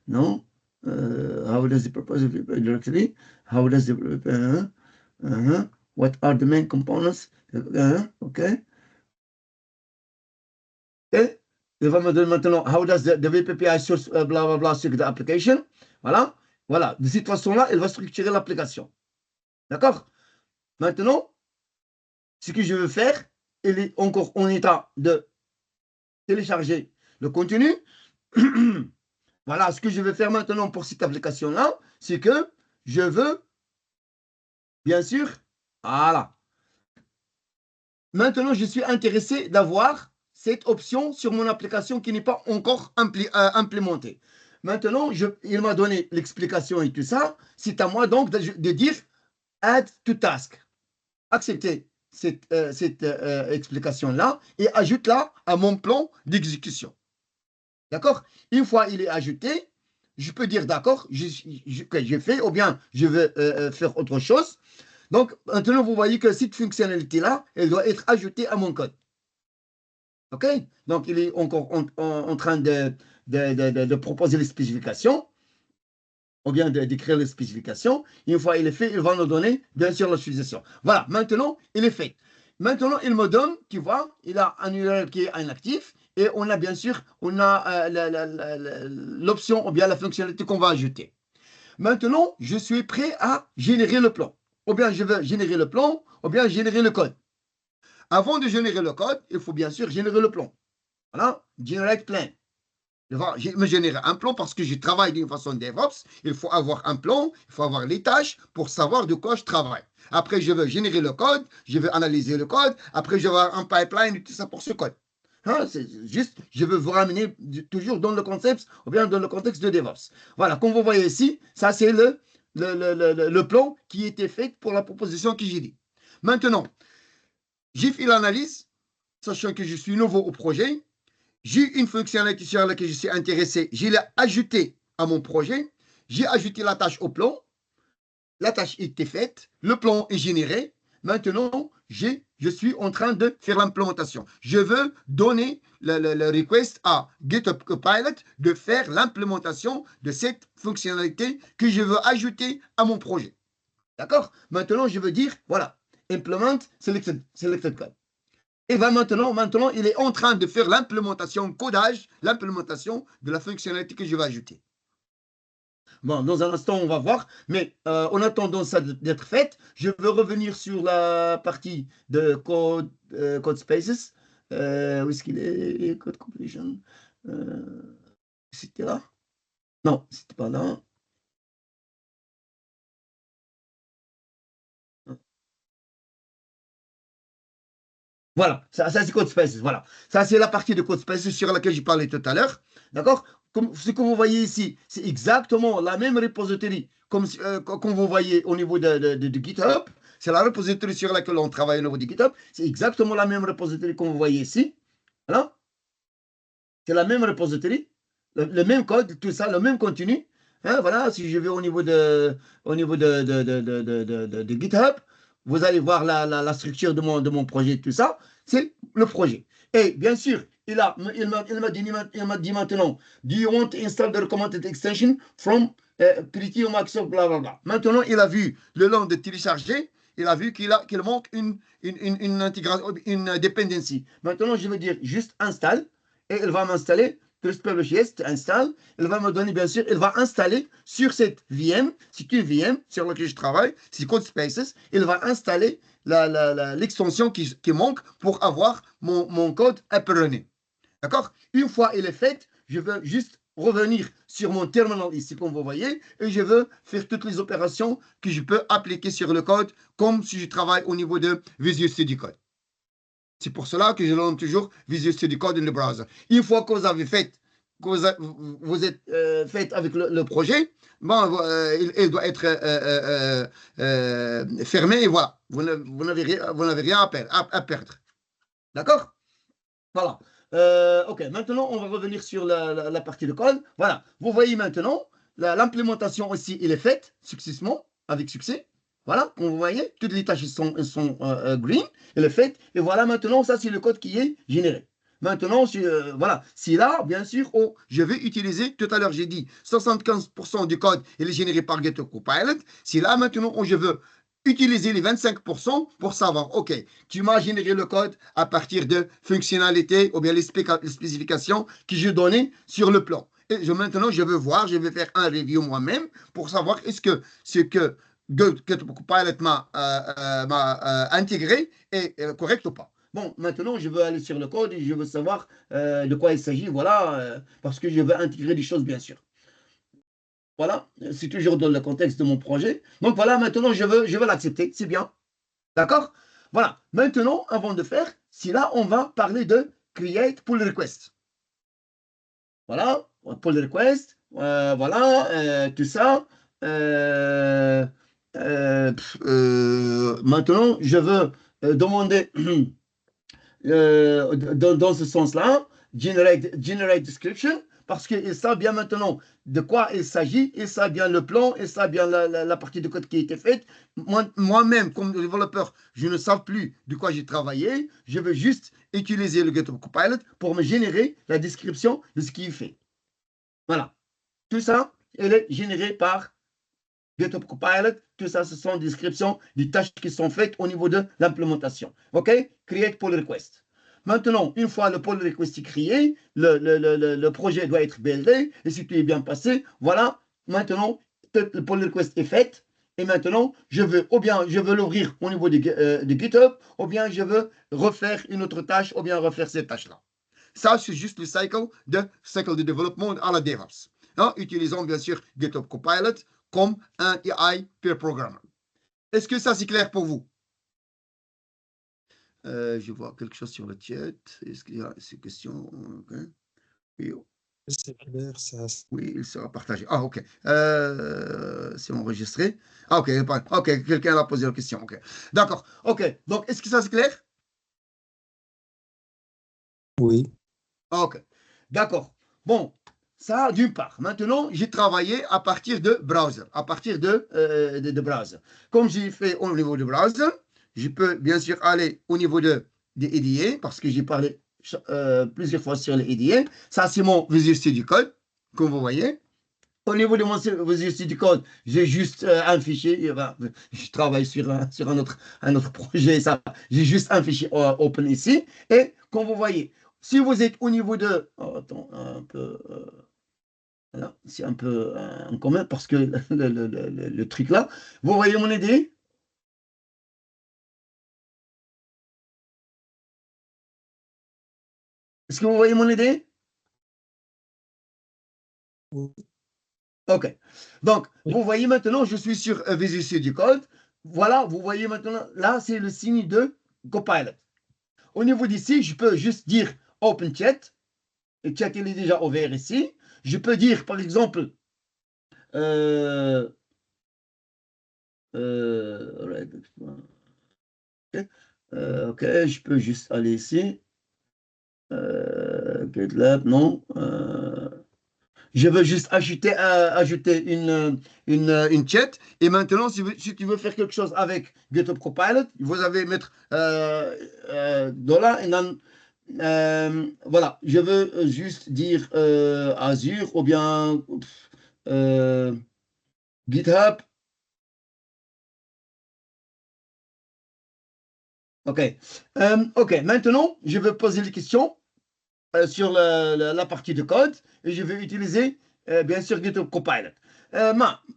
Speaker 1: no? How does the purpose of it directly? How does the what are the main components? Okay. Et il va me donner maintenant how does the VPPI source blah blah blah sur the application. Voilà. Voilà. De cette façon-là, il va structurer l'application. D'accord? Maintenant, ce que je veux faire, il est encore en état de télécharger le contenu. Voilà, ce que je vais faire maintenant pour cette application-là, c'est que je veux, bien sûr, voilà. Maintenant, je suis intéressé d'avoir cette option sur mon application qui n'est pas encore implémentée. Maintenant, il m'a donné l'explication et tout ça. C'est à moi donc de dire add to task. Accepter cette explication-là et ajoute-la à mon plan d'exécution. D'accord? Une fois il est ajouté, je peux dire d'accord, j'ai fait ou bien je veux faire autre chose. Donc, maintenant, vous voyez que cette fonctionnalité-là, elle doit être ajoutée à mon code. OK? Donc, il est encore en train de proposer les spécifications ou bien d'écrire les spécifications. Une fois il est fait, il va nous donner, bien sûr, l'utilisation. Voilà, maintenant, il est fait. Maintenant, il me donne, tu vois, il a un URL qui est inactif et on a bien sûr l'option ou bien la fonctionnalité qu'on va ajouter. Maintenant, je suis prêt à générer le plan. Ou bien je veux générer le plan, ou bien générer le code. Avant de générer le code, il faut bien sûr générer le plan. Voilà, generate plan. Je vais me générer un plan parce que je travaille d'une façon DevOps. Il faut avoir un plan, il faut avoir les tâches pour savoir de quoi je travaille. Après, je veux générer le code, je veux analyser le code. Après, je veux avoir un pipeline et tout ça pour ce code. Hein, c'est juste, je veux vous ramener toujours dans le concept ou bien dans le contexte de DevOps. Voilà, comme vous voyez ici, ça c'est le plan qui était fait pour la proposition que j'ai dit. Maintenant, j'ai fait l'analyse, sachant que je suis nouveau au projet. J'ai une fonctionnalité sur laquelle je suis intéressé. Je l'ai ajoutée à mon projet. J'ai ajouté la tâche au plan. La tâche était faite. Le plan est généré. Maintenant, je suis en train de faire l'implémentation. Je veux donner le request à GitHub Copilot de faire l'implémentation de cette fonctionnalité que je veux ajouter à mon projet. D'accord? Maintenant, je veux dire, voilà, implement selected code. Et maintenant, il est en train de faire l'implémentation, codage, l'implémentation de la fonctionnalité que je vais ajouter. Bon, dans un instant, on va voir, mais en attendant ça d'être fait, je veux revenir sur la partie de code, code spaces. Où est-ce qu'il est? Code completion. C'était là? Non, c'était pas là. Voilà, ça c'est Code Spaces, voilà. Ça, c'est la partie de Code Spaces sur laquelle j'ai parlé tout à l'heure. D'accord? Comme ce que vous voyez ici, c'est exactement la même repository comme vous voyez au niveau de GitHub. C'est la repository sur laquelle on travaille au niveau de GitHub. C'est exactement la même repository que vous voyez ici. Voilà. C'est la même repository, le même code, tout ça, le même contenu. Hein, voilà, si je vais au niveau de GitHub, vous allez voir la structure de mon projet, tout ça. C'est le projet. Et bien sûr, il m'a dit maintenant, do you want to install the recommended extension from Pretty ou Microsoft, blablabla. Maintenant, il a vu le long de télécharger, il a vu qu'il manque une intégration, une dependency. Maintenant, je vais dire juste install et elle va m'installer. TrustPublish installe, elle va me donner, bien sûr, elle va installer sur cette VM, c'est une VM sur laquelle je travaille, c'est Code Spaces, elle va installer l'extension qui manque pour avoir mon code up running. D'accord? Une fois elle est faite, je veux juste revenir sur mon terminal ici, comme vous voyez, et je veux faire toutes les opérations que je peux appliquer sur le code, comme si je travaille au niveau de Visual Studio Code. C'est pour cela que je donne toujours Visual Studio Code dans le browser. Une fois que vous avez fait, que vous êtes fait avec le projet, bon, il doit être fermé et voilà. Vous n'avez rien à perdre. D'accord? Voilà. OK, maintenant, on va revenir sur la partie de code. Voilà. Vous voyez maintenant, l'implémentation aussi, elle est faite successivement, avec succès. Voilà, comme vous voyez, toutes les tâches sont green, elle est faite. Et voilà, maintenant, ça, c'est le code qui est généré. Maintenant, voilà, si là, bien sûr, je vais utiliser, tout à l'heure, j'ai dit 75% du code, il est généré par GitHub Copilot. Si là, maintenant, je veux utiliser les 25% pour savoir, OK, tu m'as généré le code à partir de fonctionnalités ou bien les spécifications que j'ai données sur le plan. Et maintenant, je veux voir, je vais faire un review moi-même pour savoir est-ce que ce que Copilot m'a intégré est correct ou pas. Bon, maintenant, je veux aller sur le code et je veux savoir de quoi il s'agit, voilà, parce que je veux intégrer des choses, bien sûr. Voilà, c'est toujours dans le contexte de mon projet. Donc voilà, maintenant, je veux l'accepter, c'est bien. D'accord? Voilà, maintenant, avant de faire, si là, on va parler de create pull request. Voilà, pull request, voilà, tout ça. Maintenant, je veux demander dans ce sens-là, generate description, parce qu'ils savent bien maintenant de quoi il s'agit, ils savent bien le plan, ils savent bien la partie de code qui a été faite. Moi-même, comme développeur, je ne sais plus de quoi j'ai travaillé, je veux juste utiliser le GitHub Copilot pour me générer la description de ce qu'il fait. Voilà. Tout ça, elle est généré par GitHub Copilot. Tout ça, ce sont des descriptions des tâches qui sont faites au niveau de l'implémentation. OK? Create pull request. Maintenant, une fois le pull request est créé, le projet doit être buildé, et si tout est bien passé, voilà, maintenant, le pull request est fait, et maintenant, ou bien je veux l'ouvrir au niveau de GitHub, ou bien je veux refaire une autre tâche, ou bien refaire cette tâche-là. Ça, c'est juste le cycle de développement à la DevOps. Hein, utilisons bien sûr GitHub Copilot comme un AI peer programmer. Est-ce que ça, c'est clair pour vous? Je vois quelque chose sur le chat. Est-ce qu'il y a ces questions? Okay. Oui,
Speaker 3: c'est clair, ça.
Speaker 1: Oui, il sera partagé. Ah, ok. C'est enregistré. Ah, ok. Ok, quelqu'un a posé la question. Ok. D'accord. Ok. Donc, est-ce que ça, c'est clair?
Speaker 3: Oui.
Speaker 1: Ok. D'accord. Bon, ça, d'une part. Maintenant, j'ai travaillé à partir de browser. À partir de browser. Comme j'ai fait au niveau de browser, je peux bien sûr aller au niveau des EDA, parce que j'ai parlé plusieurs fois sur les EDA. Ça, c'est mon Visual Studio Code, comme vous voyez. Au niveau de mon Visual Studio Code, j'ai juste un fichier. Je travaille sur un autre projet. J'ai juste un fichier open ici. Et comme vous voyez, si vous êtes au niveau de... Oh, attends, un peu... Voilà, c'est un peu en commun parce que le truc là, vous voyez mon idée? Est-ce que vous voyez mon idée?
Speaker 3: Oui.
Speaker 1: Ok. Donc, vous voyez maintenant, je suis sur Visual Studio Code. Voilà, vous voyez maintenant, là, c'est le signe de Copilot. Au niveau d'ici, je peux juste dire Open Chat. Le chat, il est déjà ouvert ici. Je peux dire, par exemple, ok, je peux juste aller ici. GitLab, non. Je veux juste ajouter une chat. Et maintenant, si tu veux faire quelque chose avec GitHub Copilot, vous allez mettre dollar et voilà, je veux juste dire Azure ou bien GitHub. OK. OK, maintenant, je veux poser les questions sur la partie de code et je vais utiliser bien sûr GitHub Copilot.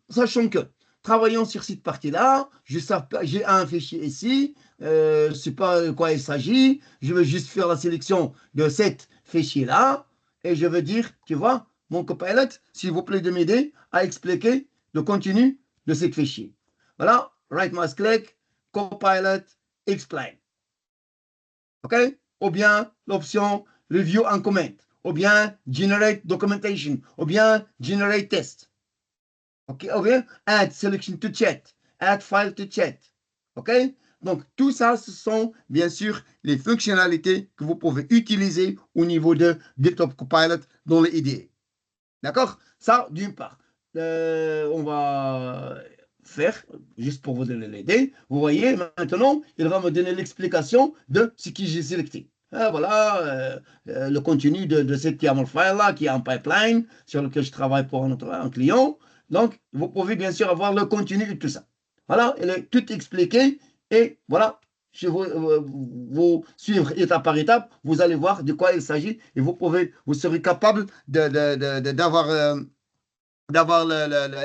Speaker 1: Sachant que travaillant sur cette partie-là, j'ai un fichier ici, je ne sais pas de quoi il s'agit, je veux juste faire la sélection de cet fichier-là et je veux dire, tu vois, mon Copilot, s'il vous plaît de m'aider à expliquer le contenu de cet fichier. Voilà, right mouse click, Copilot, explain. OK? Ou bien l'option Review and Comment, ou bien Generate Documentation, ou bien Generate Test. OK? Ou bien Add Selection to Chat, Add File to Chat. OK? Donc, tout ça, ce sont bien sûr les fonctionnalités que vous pouvez utiliser au niveau de GitHub Copilot dans les IDE. D'accord? Ça, d'une part. On va faire, juste pour vous donner l'idée, vous voyez, maintenant, il va me donner l'explication de ce que j'ai sélecté. Voilà le contenu de cette YAML file-là qui est en pipeline, sur lequel je travaille pour un client. Donc, vous pouvez bien sûr avoir le contenu de tout ça. Voilà, il est tout expliqué et voilà, je vous suivre étape par étape, vous allez voir de quoi il s'agit et vous serez capable d'avoir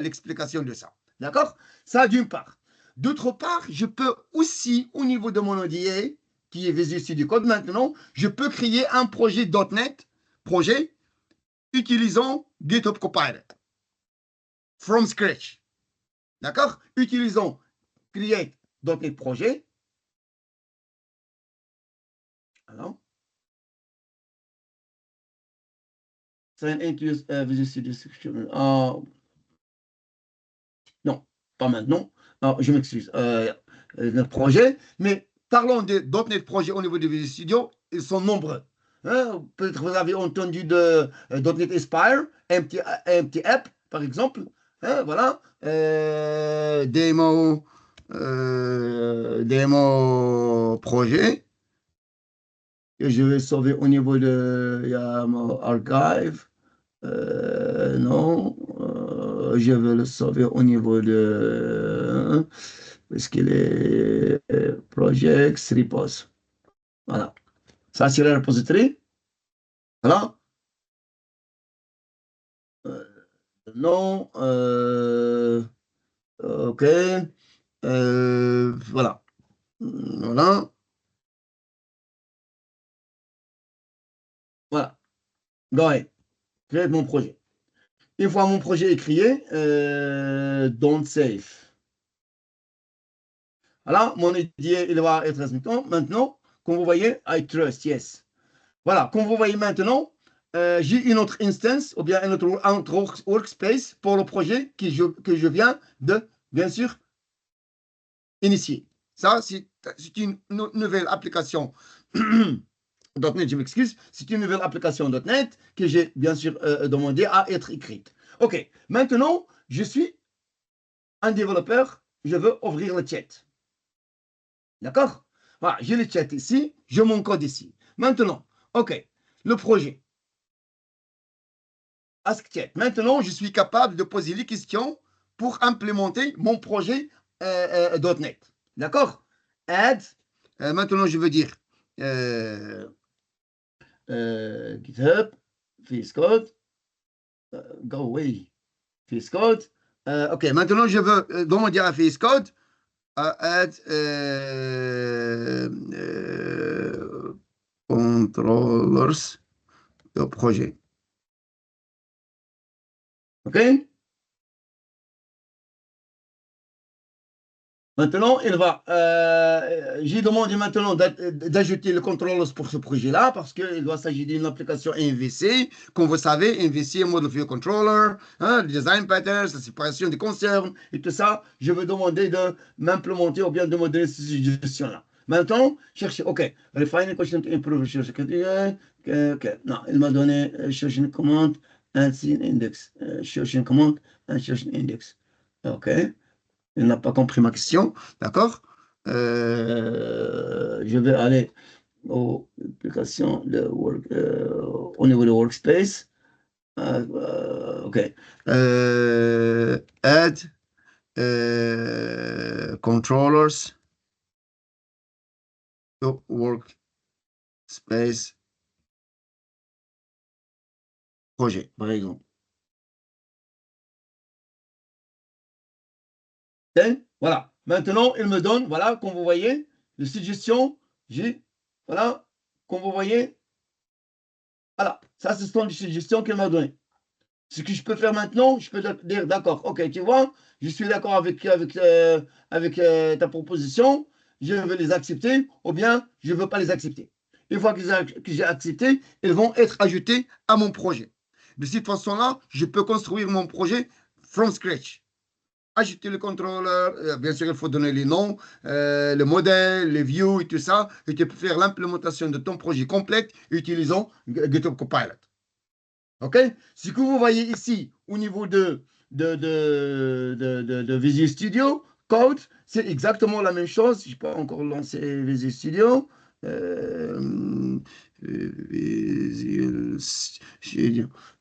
Speaker 1: l'explication de ça. D'accord? Ça, d'une part. D'autre part, je peux aussi, au niveau de mon ODA, qui est Visual Studio Code maintenant, je peux créer un projet .NET, utilisant GitHub Copilot. From scratch. D'accord? Utilisons create.NET projet. Alors. Sign into Visual Studio Section. Non, pas maintenant. Alors, je m'excuse. Notre projet, mais parlons de .NET projet au niveau de Visual Studio, ils sont nombreux. Hein, peut-être vous avez entendu de .NET Aspire, Empty App, par exemple. Hein, voilà. Démo projet. Et je vais sauver au niveau de archive. Non, je vais le sauver au niveau de... Est-ce qu'il est Projects Repos. Voilà. Ça, c'est le repository. Voilà. Non. OK. Voilà. Voilà. Voilà. Go ahead. Créer mon projet. Une fois mon projet est créé, don't save. Voilà, mon idée, il va être transmettant. Maintenant, comme vous voyez, I trust, yes. Voilà, comme vous voyez maintenant, j'ai une autre instance, ou bien un autre workspace pour le projet que je viens de, bien sûr, initier. Ça, c'est une nouvelle application .NET, je m'excuse, c'est une nouvelle application .NET que j'ai bien sûr demandé à être écrite. OK, maintenant, je suis un développeur, je veux ouvrir le chat. D'accord? Voilà, j'ai le chat ici, j'ai mon code ici. Maintenant, OK, le projet. Ask Chat. Maintenant, je suis capable de poser les questions pour implémenter mon projet .NET. D'accord? Add. Maintenant, je veux dire GitHub, VS Code, go away, VS Code. OK, maintenant, je veux demander à VS Code add controllers de projet. OK? Maintenant, j'ai demandé maintenant d'ajouter le contrôleur pour ce projet-là parce qu'il doit s'agir d'une application MVC. Comme vous savez, MVC, Model View Controller, hein, le design pattern, la séparation des concerns et tout ça. Je veux demander de m'implémenter ou bien de me donner cette suggestion-là. Maintenant, cherchez, OK, refine question to improve, OK, non, il m'a donné chercher une commande, and index, chercher une commande, and chercher une index. OK. Il n'a pas compris ma question, d'accord? Je vais aller aux applications au niveau de workspace. OK. Add controllers to workspace projet, par exemple. Voilà. Maintenant, il me donne, voilà, comme vous voyez, les suggestions, voilà, comme vous voyez, voilà, ça, ce sont les suggestions qu'il m'a données. Ce que je peux faire maintenant, je peux dire, d'accord, OK, tu vois, je suis d'accord avec ta proposition, je veux les accepter, ou bien je ne veux pas les accepter. Une fois que j'ai accepté, ils vont être ajoutés à mon projet. De cette façon-là, je peux construire mon projet from scratch. Ajouter le contrôleur, bien sûr, il faut donner les noms, le modèle, les views et tout ça, et tu peux faire l'implémentation de ton projet complète utilisant GitHub Copilot. OK? Ce que vous voyez ici, au niveau de Visual Studio Code, c'est exactement la même chose. Je n'ai pas encore lancé Visual Studio.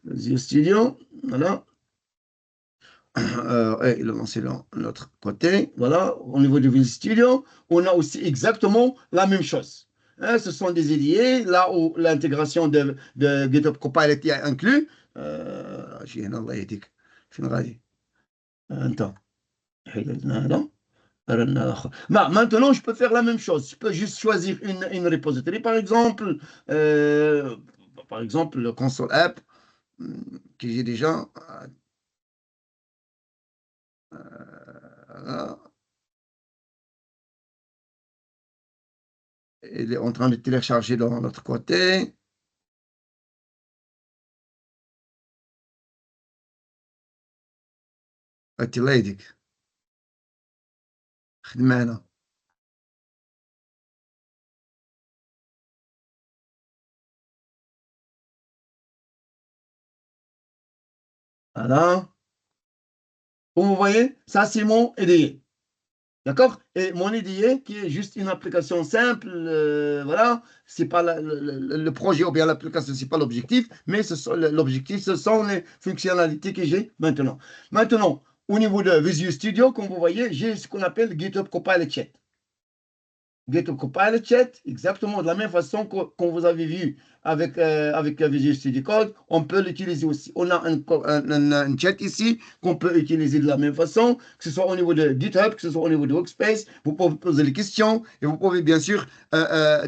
Speaker 1: Visual Studio, voilà. Il a lancé de l'autre côté. Voilà, au niveau du Visual Studio, on a aussi exactement la même chose. Hein, ce sont des IDE, là où l'intégration de GitHub Copilot est inclus. شي هنا الله يهديك فين غادي انت هذا رنا اخر. Maintenant je peux faire la même chose, je peux juste choisir une repository par exemple le console app que j'ai déjà il est en train de télécharger de l'autre côté. الله يهديك خدمة هنا. Voilà. Comme vous voyez, ça c'est mon IDE. D'accord? Et mon IDE qui est juste une application simple, voilà, c'est pas le projet ou bien l'application, c'est pas l'objectif, mais l'objectif, ce sont les fonctionnalités que j'ai maintenant. Maintenant, au niveau de Visual Studio, comme vous voyez, j'ai ce qu'on appelle GitHub Copilot Chat. GitHub Copilot Chat, exactement de la même façon qu'on vous avez vu avec, avec Visual Studio Code, on peut l'utiliser aussi. On a un chat ici qu'on peut utiliser de la même façon, que ce soit au niveau de GitHub, que ce soit au niveau de Workspace. Vous pouvez poser les questions et vous pouvez bien sûr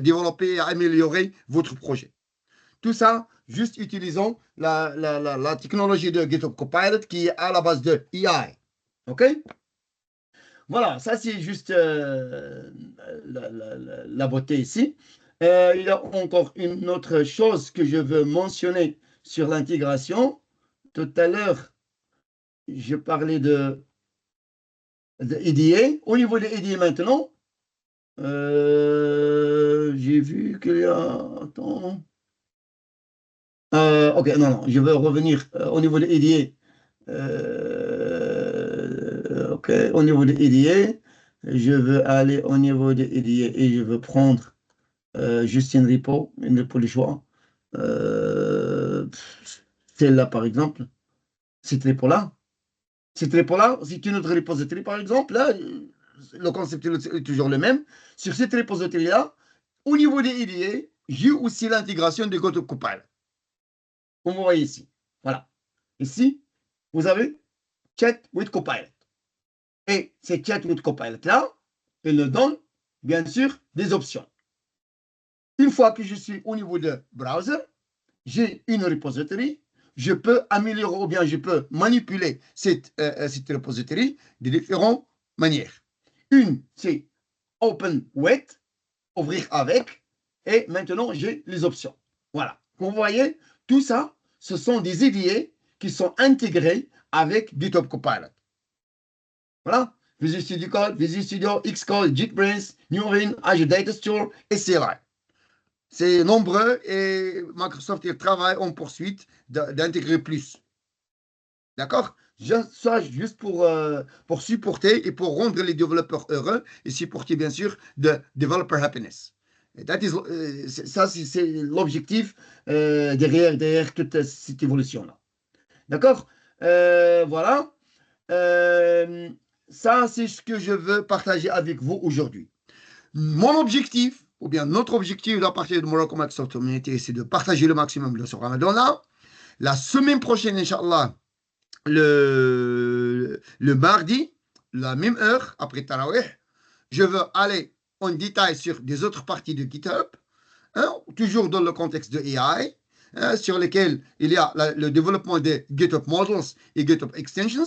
Speaker 1: développer et améliorer votre projet. Tout ça, juste utilisant la technologie de GitHub Copilot qui est à la base de AI. OK? Voilà, ça c'est juste la beauté ici. Il y a encore une autre chose que je veux mentionner sur l'intégration. Tout à l'heure, je parlais de EDA. Au niveau des EDA maintenant, j'ai vu qu'il y a... Attends. Ok, non, je veux revenir au niveau des EDA. Ok, au niveau des EDA, je veux aller au niveau des EDA et je veux prendre juste une repo de choix. Celle-là, par exemple. Cette repo-là. Cette repo-là, c'est une autre repository, par exemple. Là, le concept est toujours le même. Sur cette repository-là, au niveau des EDA, j'ai aussi l'intégration de GitHub Copilot. Comme vous voyez ici. Voilà. Ici, vous avez Chat with Copilot. Et ces Chat with Copilot-là, il nous donne, bien sûr, des options. Une fois que je suis au niveau de browser, j'ai une repository, je peux améliorer ou bien je peux manipuler cette repository de différentes manières. Une, c'est Open with, ouvrir avec, et maintenant j'ai les options. Voilà. Vous voyez, tout ça, ce sont des EDA qui sont intégrés avec GitHub Copilot. Voilà. Visual Studio Code, Visual Studio, Xcode, JetBrains, Neurin, Azure Data Store et CLI. C'est nombreux et Microsoft il travaille en poursuite d'intégrer plus. D'accord? Ça, juste pour supporter et pour rendre les développeurs heureux et supporter bien sûr de developer happiness. Ça, c'est l'objectif derrière toute cette évolution-là. D'accord? Voilà. Ça, c'est ce que je veux partager avec vous aujourd'hui. Mon objectif, ou bien notre objectif à partir de Morocco Microsoft Community, c'est de partager le maximum de ce Ramadan-là. La semaine prochaine, Inch'Allah, le mardi, la même heure, après Tarawih, je veux aller en détail sur des autres parties de GitHub, hein, toujours dans le contexte de AI, hein, sur lesquels il y a le développement des GitHub Models et GitHub Extensions.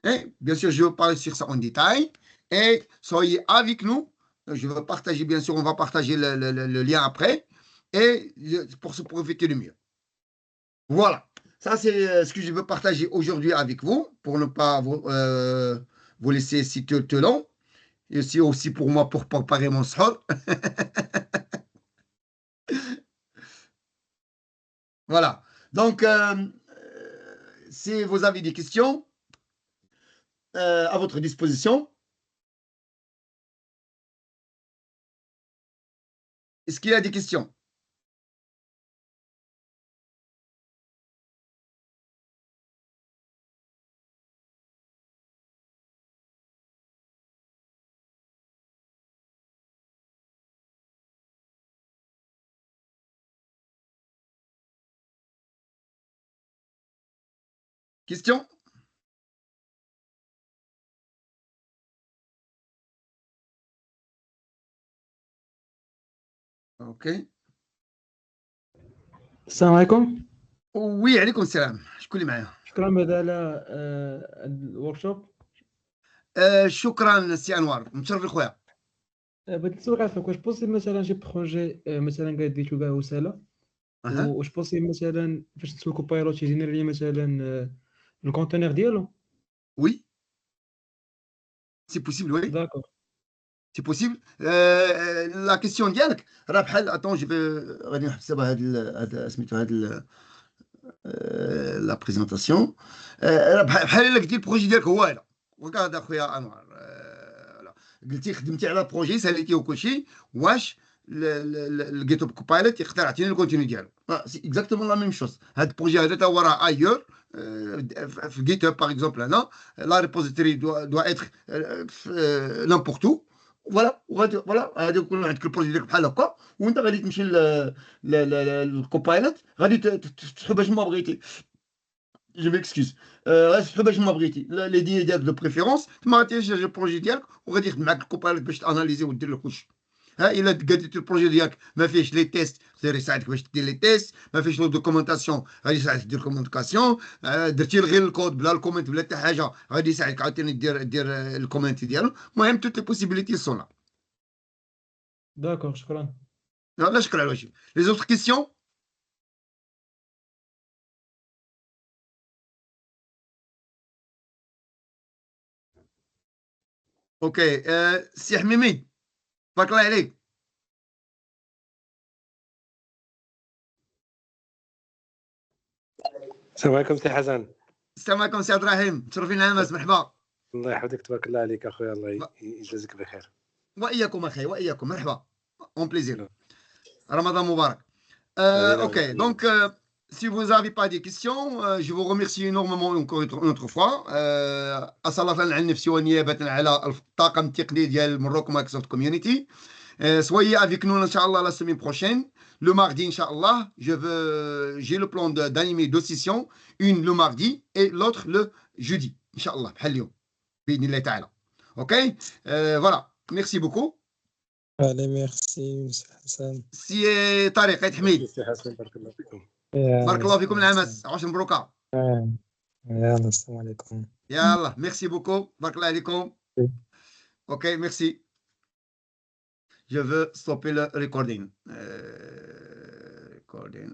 Speaker 1: Hein. Bien sûr, je vais parler sur ça en détail. Et soyez avec nous. Je vais partager, bien sûr, on va partager le lien après. Et pour se profiter le mieux. Voilà. Ça, c'est ce que je veux partager aujourd'hui avec vous, pour ne pas vous laisser si tout long. Et aussi pour moi, pour préparer mon sort. Voilà. Donc, si vous avez des questions, à votre disposition. Est-ce qu'il y a des questions? Questions? OK.
Speaker 2: السلام عليكم.
Speaker 1: Oui, عليكم السلام. شكون اللي معايا؟
Speaker 2: شكرا بعدا على الورك شوب.
Speaker 1: شكرا سي انوار، متشرف خويا.
Speaker 2: بغيت نسولك على واش بوسيبل مثلا شي بروجي مثلا كاع ديتو كاع وساله واش بوسيبل مثلا فاش نسولكو بايلوت يجينيري لي مثلا الكونتينر ديالو.
Speaker 1: Oui, c'est possible, oui.
Speaker 2: داكور.
Speaker 1: C'est possible. La question ديالك راه بحال اتون جو في غادي نحسبها هاد سميتو هاد لا بريزونطاسيون. بحال الا قلتي البروجي ديالك هو هذا. وكاد اخويا انوار قلتي خدمتي على بروجي ساليتيه وكلشي، واش الجيت اب كوبايلوت يقدر يعطيني الكونتينيو ديالو؟ سي اكزاكتومون لا ميم شوز. هاد البروجي هذا تا هو راه ايور في جيت اب باغ اكزومبل. هنا لا ريبوزيتوري دوا اتر نامبورت او فوالا فوالا غادي يكون عندك البروجي ديالك بحال هكا، وانت غادي تمشي للكوبايلوت، غادي تفتحو باش ما بغيتي. جو ميكسكيوز. غادي تفتحو باش ما بغيتي لي دي ديالك دو بريفيرونس، تما غاتيجي البروجي ديالك وغادي يخدم معاك الكوبايلوت باش تاناليزي ودير له كلشي. ها الا قاديتي البروجي ديالك ما فيهش لي تيست، غير يساعدك باش دير لي تيست، ما فيهش لو دوكومونطاسيون غادي يساعدك دير كومونطاسيون، درتي غير الكود بلا الكومنت بلا حتى حاجه غادي يساعدك عاوتاني دير الكومنت ديالو. المهم توت لي بوسيبيليتي سون لا.
Speaker 2: داكور، شكرا.
Speaker 1: لا شكرا على واجب. لي زوتر كيسيون. اوكي. سي حميمي بارك الله عليك.
Speaker 4: السلام عليكم سي حسن.
Speaker 1: السلام عليكم سي عبد الرحيم، متشرفين العامس، مرحبا.
Speaker 4: الله يحفظك، تبارك الله عليك اخويا، الله يجازيك بخير.
Speaker 1: واياكم اخي، واياكم، مرحبا، اون بليزير. Ramadan Mubarak. Ok, donc si vous n'avez pas de questions, je vous remercie énormément encore une autre fois. أصالة على نفسي ونيابة على الطاقم التقني ديال Morocco Microsoft Community. Soyez avec nous, Inch'Allah, la semaine prochaine. Le mardi, Inch'Allah, j'ai le plan d'animer 2 sessions, une le mardi et l'autre le jeudi. Inch'Allah, بحال بإذن الله تعالى. Ok, voilà. Merci beaucoup.
Speaker 3: Allez, merci, Monsieur Hassan.
Speaker 1: سي طارق عيد حميد،
Speaker 4: سي حسن بارك الله فيكم.
Speaker 1: بارك الله فيكم العامس، عوش مبروكة.
Speaker 3: يلا السلام عليكم.
Speaker 1: يلا ميرسي بوكو، بارك الله عليكم. Ok, merci. Je veux stopper le recording. Recording.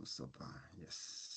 Speaker 1: Stop. Yes.